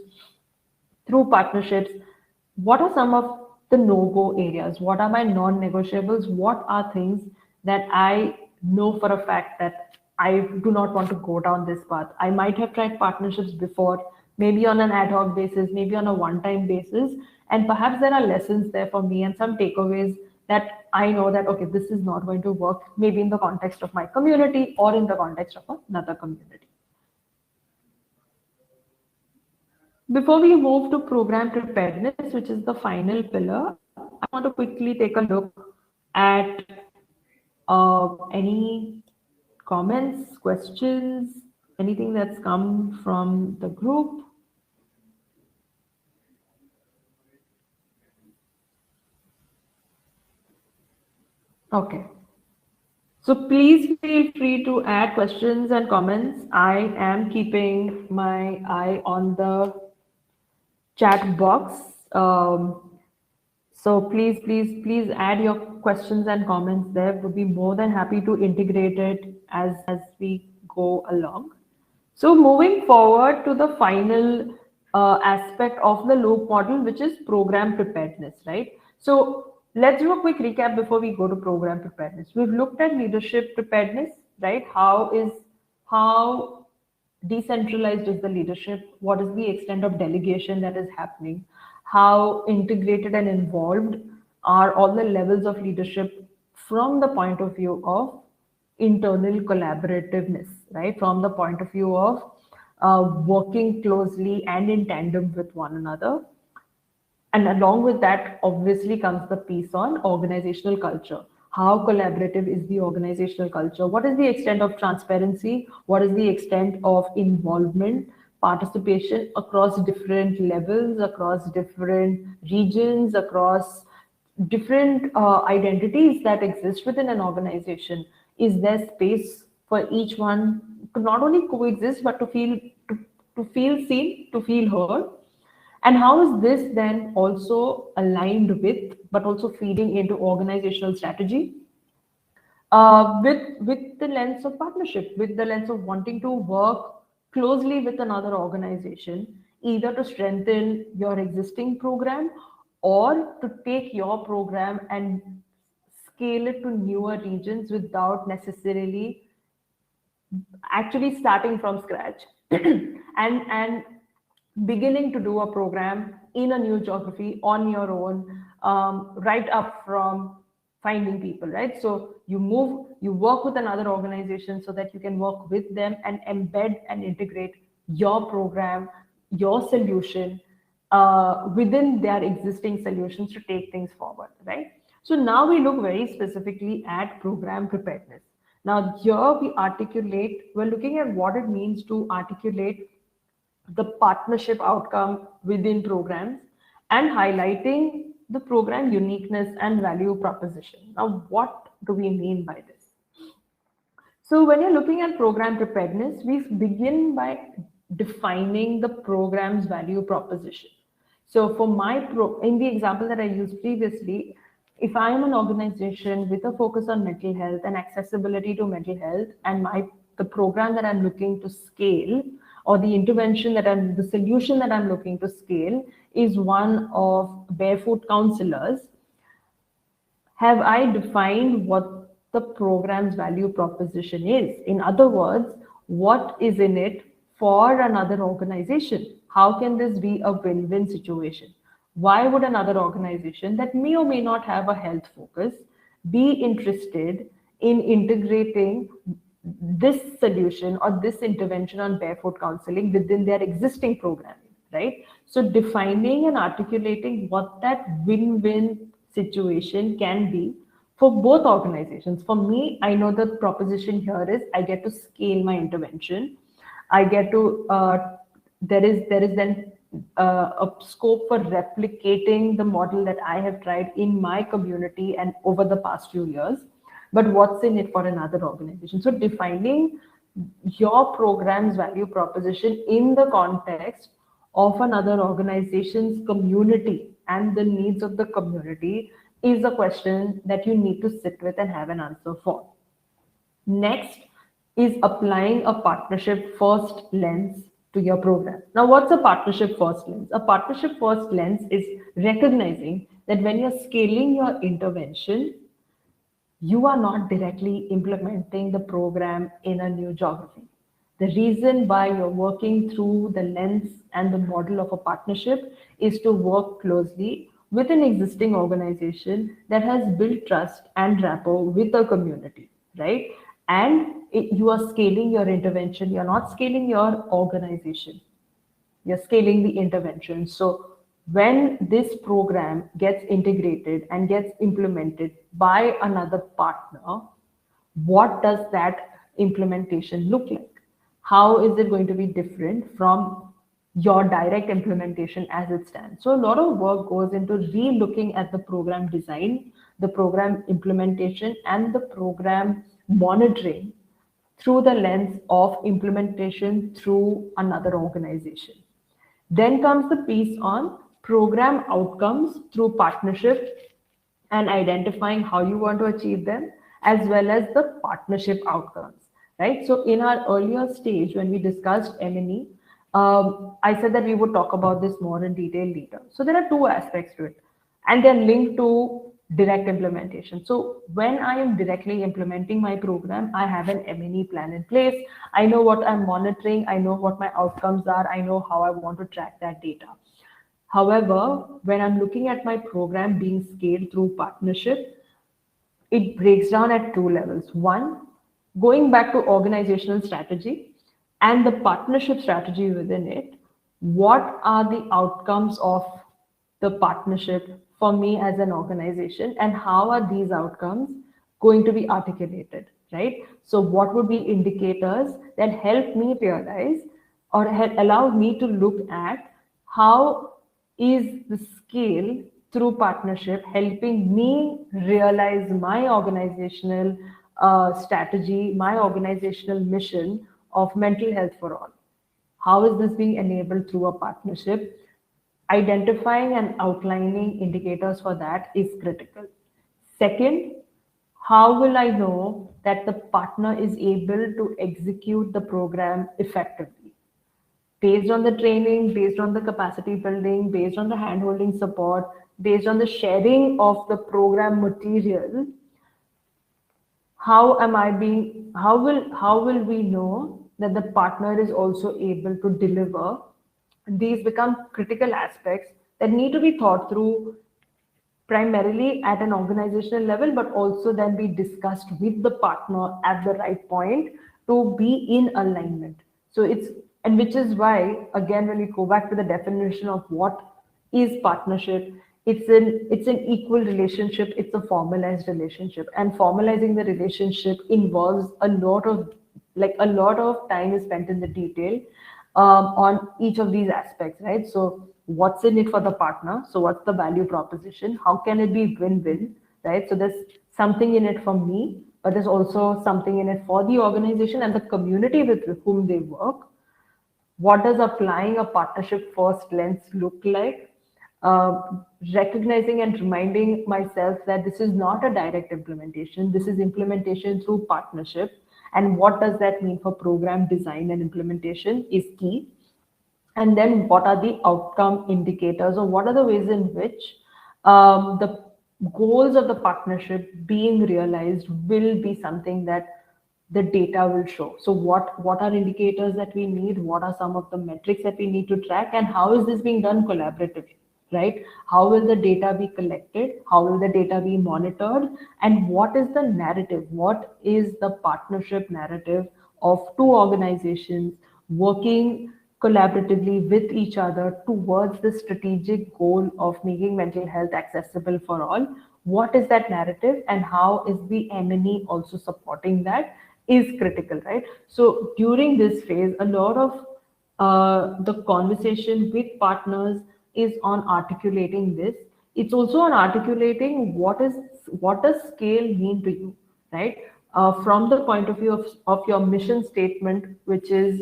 through partnerships, what are some of the no-go areas? What are my non-negotiables? What are things that I know for a fact that I do not want to go down this path? I might have tried partnerships before, maybe on an ad hoc basis, maybe on a one-time basis, and perhaps there are lessons there for me and some takeaways that I know that, okay, this is not going to work, maybe in the context of my community or in the context of another community. Before we move to program preparedness, which is the final pillar, I want to quickly take a look at any comments, questions, anything that's come from the group. Okay. So please feel free to add questions and comments. I am keeping my eye on the chat box. So please add your questions and comments there. We'll be more than happy to integrate it as we go along. So moving forward to the final aspect of the loop model, which is program preparedness, right? So let's do a quick recap before we go to program preparedness. We've looked at leadership preparedness, right? How decentralized is the leadership? What is the extent of delegation that is happening? How integrated and involved are all the levels of leadership from the point of view of internal collaborativeness, right? From the point of view of working closely and in tandem with one another. And along with that, obviously, comes the piece on organizational culture. How collaborative is the organizational culture? What is the extent of transparency? What is the extent of involvement, participation across different levels, across different regions, across different identities that exist within an organization? Is there space for each one to not only coexist, but to feel seen, to feel heard? And how is this then also aligned with, but also feeding into organizational strategy with the lens of partnership, with the lens of wanting to work closely with another organization, either to strengthen your existing program or to take your program and scale it to newer regions without necessarily actually starting from scratch and beginning to do a program in a new geography on your own, right up from finding people, right? So you move, you work with another organization so that you can work with them and embed and integrate your program, your solution within their existing solutions to take things forward, right? So now we look very specifically at program preparedness. Now here we're looking at what it means to articulate the partnership outcome within programs and highlighting the program uniqueness and value proposition. Now, what do we mean by this? So when you're looking at program preparedness, we begin by defining the program's value proposition. So for in the example that I used previously, if I am an organization with a focus on mental health and accessibility to mental health, and the program that I'm looking to scale, or the solution that I'm looking to scale is one of barefoot counselors, have I defined what the program's value proposition is? In other words, what is in it for another organization? How can this be a win-win situation? Why would another organization that may or may not have a health focus be interested in integrating this solution or this intervention on barefoot counseling within their existing programming, right? So defining and articulating what that win-win situation can be for both organizations. For me, I know the proposition here is I get to scale my intervention. I get to, there is then a scope for replicating the model that I have tried in my community and over the past few years. But what's in it for another organization? So defining your program's value proposition in the context of another organization's community and the needs of the community is a question that you need to sit with and have an answer for. Next is applying a partnership first lens to your program. Now, what's a partnership first lens? A partnership first lens is recognizing that when you're scaling your intervention, you are not directly implementing the program in a new geography. The reason why you're working through the lens and the model of a partnership is to work closely with an existing organization that has built trust and rapport with the community, right? And you are scaling your intervention. You're not scaling your organization. You're scaling the intervention. So when this program gets integrated and gets implemented by another partner, what does that implementation look like? How is it going to be different from your direct implementation as it stands? So a lot of work goes into re-looking at the program design, the program implementation, and the program monitoring through the lens of implementation through another organization. Then comes the piece on program outcomes through partnership and identifying how you want to achieve them, as well as the partnership outcomes, right? So in our earlier stage, when we discussed M&E, I said that we would talk about this more in detail later. So there are two aspects to it, and they're linked to direct implementation. So when I am directly implementing my program, I have an M&E plan in place. I know what I'm monitoring. I know what my outcomes are. I know how I want to track that data. However, when I'm looking at my program being scaled through partnership, it breaks down at two levels. One, going back to organizational strategy and the partnership strategy within it, what are the outcomes of the partnership for me as an organization, and how are these outcomes going to be articulated, right? So what would be indicators that help me realize or allow me to look at how is the scale through partnership helping me realize my organizational strategy, my organizational mission of mental health for all? How is this being enabled through a partnership? Identifying and outlining indicators for that is critical. Second, how will I know that the partner is able to execute the program effectively? Based on the training, based on the capacity building, based on the handholding support, based on the sharing of the program material, how will we know that the partner is also able to deliver, these become critical aspects that need to be thought through primarily at an organizational level, but also then be discussed with the partner at the right point to be in alignment. So it's, and which is why, again, when we go back to the definition of what is partnership, it's an equal relationship, it's a formalized relationship. And formalizing the relationship involves a lot of time is spent in the detail on each of these aspects, right? So what's in it for the partner? So what's the value proposition? How can it be win-win, right? So there's something in it for me, but there's also something in it for the organization and the community with whom they work. What does applying a partnership first lens look like? uh, Recognizing and reminding myself that this is not a direct implementation, this is implementation through partnership. And what does that mean for program design and implementation is key. And then what are the outcome indicators, or what are the ways in which the goals of the partnership being realized will be something that the data will show. So what are indicators that we need? What are some of the metrics that we need to track? And how is this being done collaboratively, right? How will the data be collected? How will the data be monitored? And what is the narrative? What is the partnership narrative of two organizations working collaboratively with each other towards the strategic goal of making mental health accessible for all? What is that narrative, and how is the M&E also supporting that is critical, right? So during this phase, a lot of the conversation with partners is on articulating this. It's also on articulating what does scale mean to you, right? From the point of view of your mission statement, which is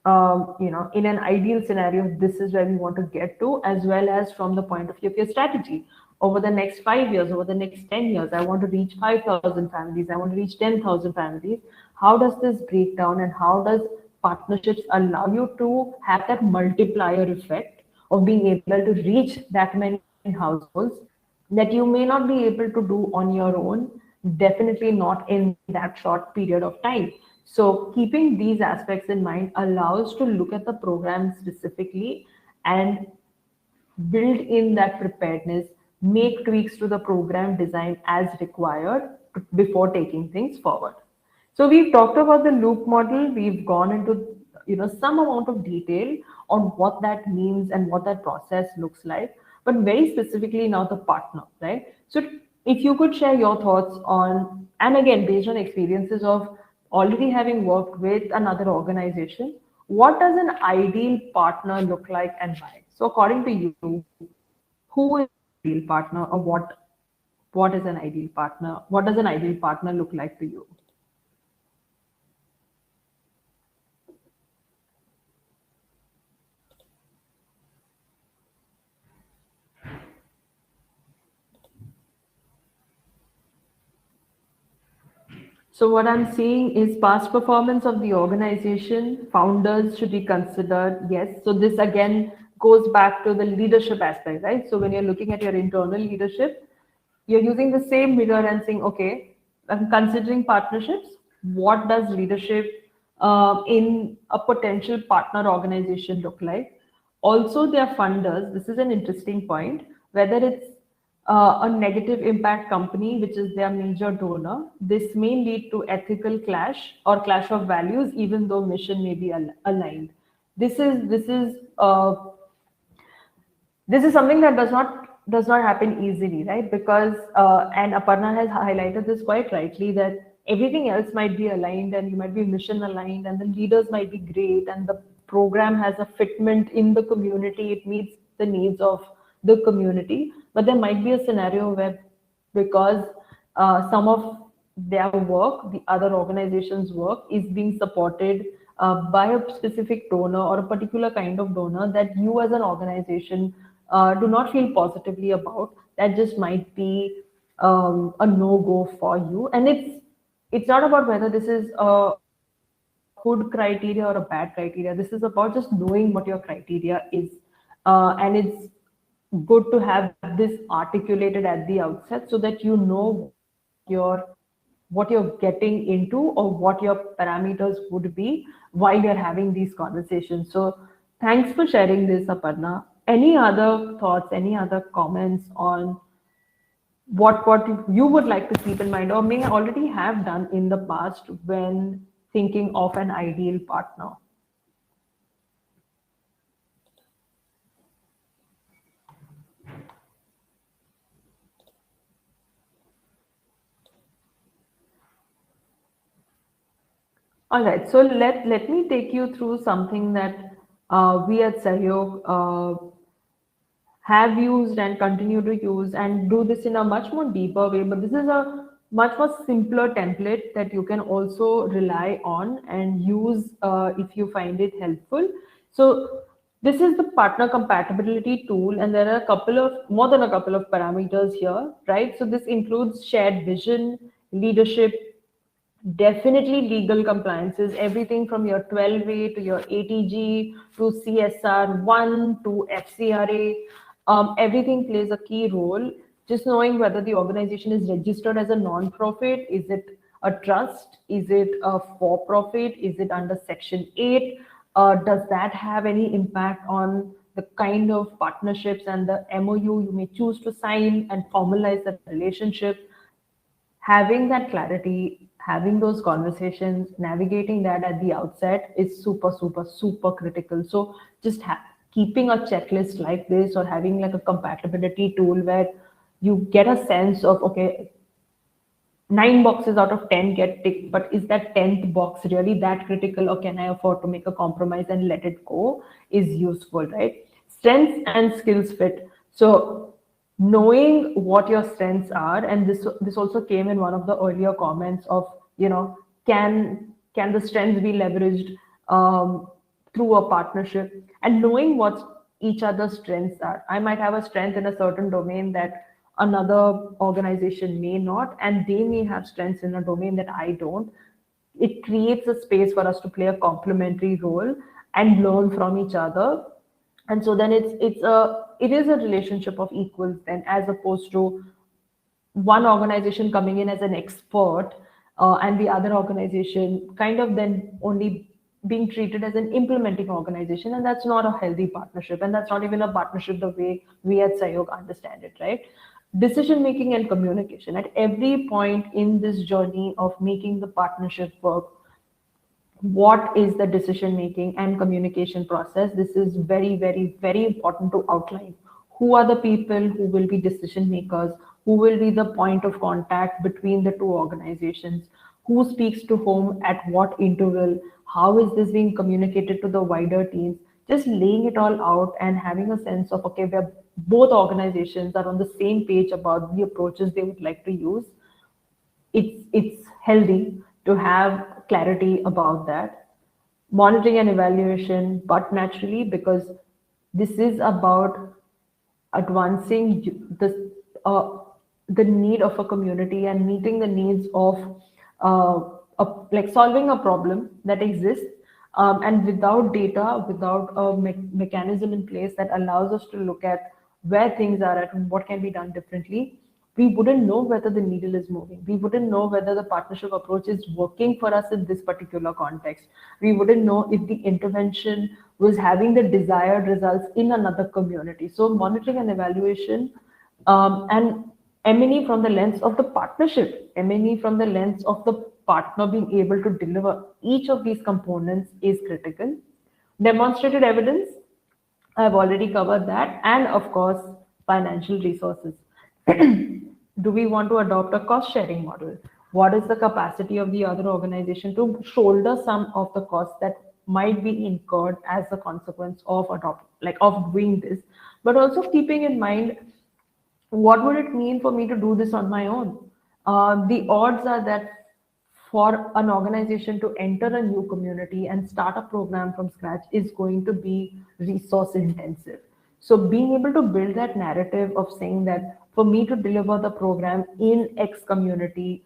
in an ideal scenario, this is where we want to get to, as well as from the point of view of your strategy. Over the next 5 years, over the next 10 years, I want to reach 5,000 families, I want to reach 10,000 families. How does this break down, and how does partnerships allow you to have that multiplier effect of being able to reach that many households that you may not be able to do on your own, definitely not in that short period of time. So keeping these aspects in mind allows to look at the program specifically and build in that preparedness, make tweaks to the program design as required before taking things forward. So we've talked about the loop model. We've gone into some amount of detail on what that means and what that process looks like, but very specifically now the partner, right? So if you could share your thoughts on, and again based on experiences of already having worked with another organization, what does an ideal partner look like and why? So according to you, who is an ideal partner, or what is an ideal partner? What does an ideal partner look like to you? So what I'm seeing is past performance of the organization. Founders should be considered. Yes. So this again goes back to the leadership aspect, right? So when you're looking at your internal leadership, you're using the same mirror and saying, okay, I'm considering partnerships. What does leadership in a potential partner organization look like? Also, their funders. This is an interesting point. Whether it's a negative impact company, which is their major donor, this may lead to ethical clash or clash of values, even though mission may be aligned. This is something that does not happen easily, right? Because and Aparna has highlighted this quite rightly, that everything else might be aligned and you might be mission aligned and the leaders might be great and the program has a fitment in the community, it meets the needs of the community. But there might be a scenario where, because some of their work, the other organization's work, is being supported by a specific donor or a particular kind of donor that you as an organization do not feel positively about, that just might be a no-go for you. And it's not about whether this is a good criteria or a bad criteria. This is about just knowing what your criteria is. And it's good to have this articulated at the outset so that you know your what you're getting into or what your parameters would be while you're having these conversations. So thanks for sharing this, Aparna. Any other thoughts, any other comments on what you would like to keep in mind or may already have done in the past when thinking of an ideal partner? All right, so let me take you through something that we at Sahayog have used and continue to use and do this in a much more deeper way. But this is a much more simpler template that you can also rely on and use if you find it helpful. So this is the partner compatibility tool, and there are a couple of more than a couple of parameters here, right? So this includes shared vision, leadership, definitely legal compliances, everything from your 12A to your ATG to CSR1 to FCRA. Everything plays a key role. Just knowing whether the organization is registered as a non-profit, is it a trust, is it a for-profit, is it under Section 8? Does that have any impact on the kind of partnerships and the MOU you may choose to sign and formalize that relationship? Having that clarity, having those conversations, navigating that at the outset is super, super, super critical. So just keeping a checklist like this or having like a compatibility tool where you get a sense of, okay, 9 boxes out of 10 get ticked, but is that 10th box really that critical, or can I afford to make a compromise and let it go, is useful, right? Strengths and skills fit. So knowing what your strengths are, and this also came in one of the earlier comments of, can the strengths be leveraged through a partnership, and knowing what each other's strengths are. I might have a strength in a certain domain that another organization may not, and they may have strengths in a domain that I don't. It creates a space for us to play a complementary role and learn from each other. And so then it is a relationship of equals then, as opposed to one organization coming in as an expert and the other organization kind of then only being treated as an implementing organization. And that's not a healthy partnership, and that's not even a partnership the way we at Sahayog understand it, right? Decision making and communication at every point in this journey of making the partnership work. What is the decision making and communication process? This is very, very, very important to outline. Who are the people who will be decision makers? Who will be the point of contact between the two organizations? Who speaks to whom at what interval? How is this being communicated to the wider teams? Just laying it all out and having a sense of, okay, where both organizations are on the same page about the approaches they would like to use. It's healthy to have clarity about that. Monitoring and evaluation, but naturally, because this is about advancing the need of a community and meeting the needs of like solving a problem that exists, and without data, without a mechanism in place that allows us to look at where things are at and what can be done differently, we wouldn't know whether the needle is moving. We wouldn't know whether the partnership approach is working for us in this particular context. We wouldn't know if the intervention was having the desired results in another community. So monitoring and evaluation, and M&E from the lens of the partnership, M&E from the lens of the partner being able to deliver each of these components is critical. Demonstrated evidence, I've already covered that. And of course, financial resources. Do we want to adopt a cost sharing model? What is the capacity of the other organization to shoulder some of the costs that might be incurred as a consequence of doing this? But also keeping in mind, what would it mean for me to do this on my own? The odds are that for an organization to enter a new community and start a program from scratch is going to be resource intensive. So being able to build that narrative of saying that for me to deliver the program in X community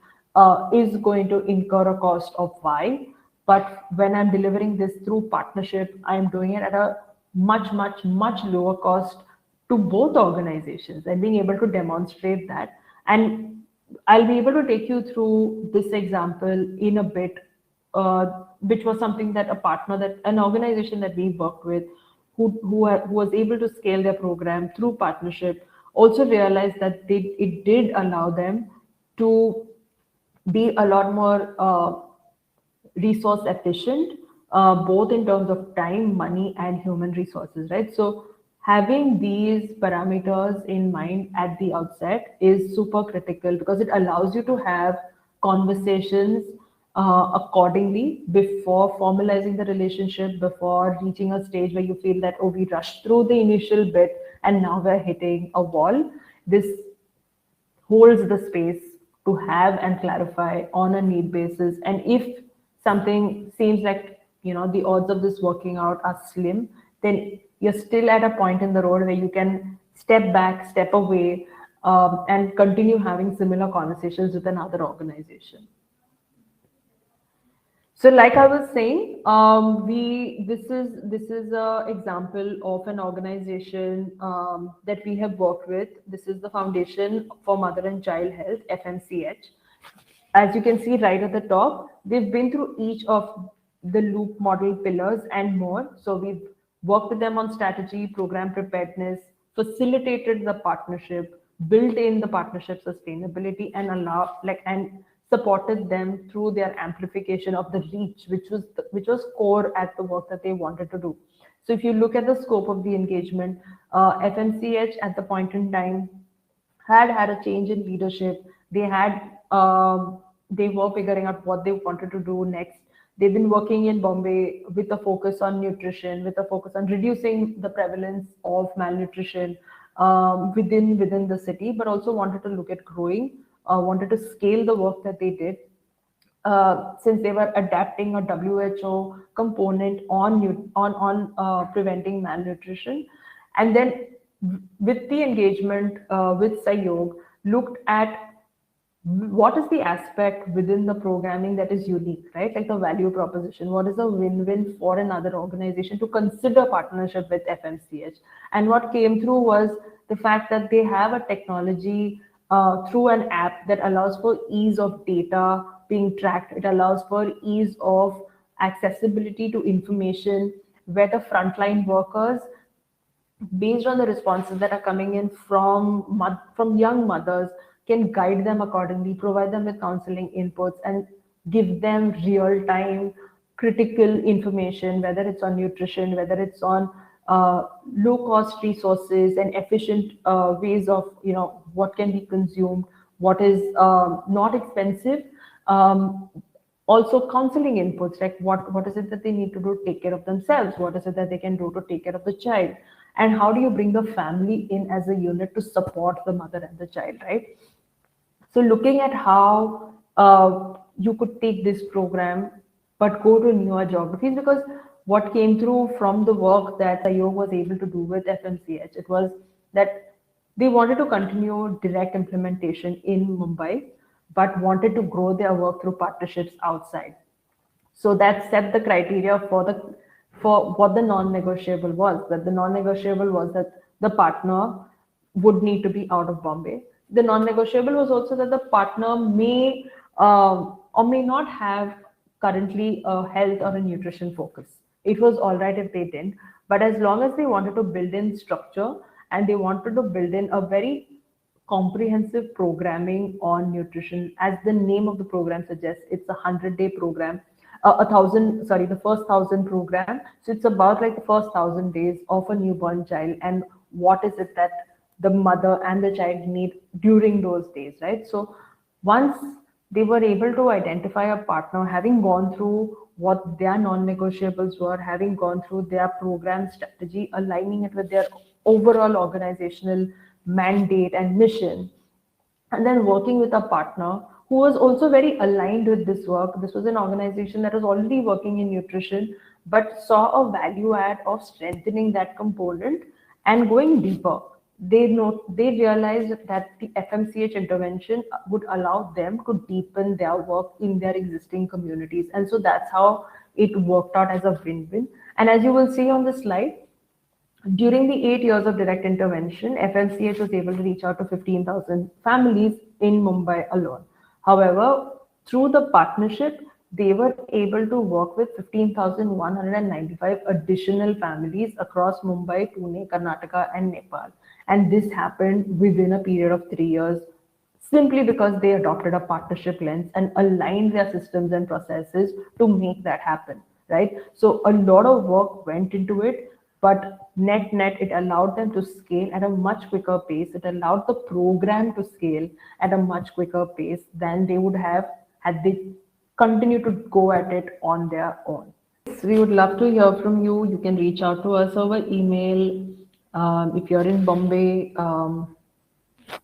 is going to incur a cost of Y, but when I'm delivering this through partnership, I'm doing it at a much, much, much lower cost to both organizations, and being able to demonstrate that. And I'll be able to take you through this example in a bit, which was something that a partner, that an organization that we worked with, who was able to scale their program through partnership, also realized that it did allow them to be a lot more resource efficient, both in terms of time, money, and human resources, right? So having these parameters in mind at the outset is super critical because it allows you to have conversations accordingly before formalizing the relationship, before reaching a stage where you feel that, oh, we rushed through the initial bit and now we're hitting a wall. This holds the space to have and clarify on a need basis. And if something seems like, the odds of this working out are slim, then you're still at a point in the road where you can step back, step away, and continue having similar conversations with another organization. So, like I was saying, this is a example of an organization that we have worked with. This is the Foundation for Mother and Child Health, FMCH. As you can see right at the top, they've been through each of the loop model pillars and more. So we've worked with them on strategy, program preparedness, facilitated the partnership, built in the partnership sustainability, and supported them through their amplification of the reach, which was core at the work that they wanted to do. So if you look at the scope of the engagement, FMCH at the point in time had a change in leadership. They were figuring out what they wanted to do next. They've been working in Bombay with a focus on nutrition, with a focus on reducing the prevalence of malnutrition within the city, but also wanted to look at growing, wanted to scale the work that they did. Since they were adapting a WHO component on preventing malnutrition, and then with the engagement with Sahayog, looked at what is the aspect within the programming that is unique, right? Like the value proposition. What is a win-win for another organization to consider partnership with FMCH? And what came through was the fact that they have a technology through an app that allows for ease of data being tracked. It allows for ease of accessibility to information, where the frontline workers, based on the responses that are coming in from young mothers, can guide them accordingly, provide them with counseling inputs, and give them real-time critical information, whether it's on nutrition, whether it's on low-cost resources and efficient ways of, what can be consumed, what is not expensive. Also counseling inputs, like what is it that they need to do to take care of themselves? What is it that they can do to take care of the child? And how do you bring the family in as a unit to support the mother and the child, right? So looking at how you could take this program, but go to newer geographies, because what came through from the work that Sahayog was able to do with FMCH, it was that they wanted to continue direct implementation in Mumbai, but wanted to grow their work through partnerships outside. So that set the criteria for what the non-negotiable was. That the non-negotiable was that the partner would need to be out of Bombay. The non-negotiable was also that the partner may or may not have currently a health or a nutrition focus. It was all right if they didn't, but as long as they wanted to build in structure and they wanted to build in a very comprehensive programming on nutrition, as the name of the program suggests, it's a 100-day program. The first 1,000 program. So it's about like the first 1,000 days of a newborn child, and what is it that the mother and the child need during those days, right? So once they were able to identify a partner, having gone through what their non-negotiables were, having gone through their program strategy, aligning it with their overall organizational mandate and mission, and then working with a partner who was also very aligned with this work. This was an organization that was already working in nutrition, but saw a value add of strengthening that component and going deeper. They realized that the FMCH intervention would allow them to deepen their work in their existing communities. And so that's how it worked out as a win-win. And as you will see on the slide, during the 8 years of direct intervention, FMCH was able to reach out to 15,000 families in Mumbai alone. However, through the partnership, they were able to work with 15,195 additional families across Mumbai, Pune, Karnataka, and Nepal. And this happened within a period of 3 years, simply because they adopted a partnership lens and aligned their systems and processes to make that happen, right? So a lot of work went into it, but net, it allowed them to scale at a much quicker pace. It allowed the program to scale at a much quicker pace than they would have had they continued to go at it on their own. We would love to hear from you. You can reach out to us over email. If you're in Bombay,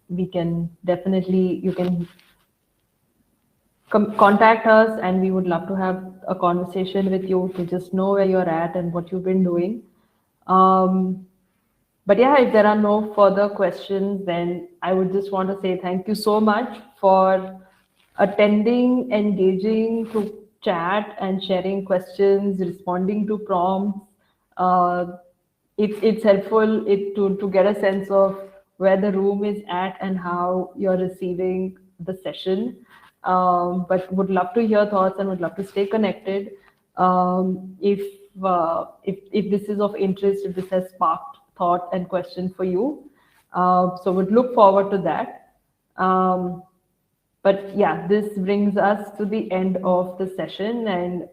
we can definitely, you can contact us, and we would love to have a conversation with you to just know where you're at and what you've been doing. But yeah, if there are no further questions, then I would just want to say thank you so much for attending, engaging to chat and sharing questions, responding to prompts. It's helpful to get a sense of where the room is at and how you're receiving the session. But would love to hear thoughts and would love to stay connected. If this is of interest, if this has sparked thought and question for you, so would look forward to that. But yeah, this brings us to the end of the session, and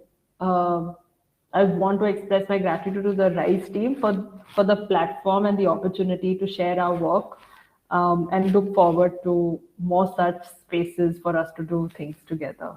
I want to express my gratitude to the RISE team for the platform and the opportunity to share our work, and look forward to more such spaces for us to do things together.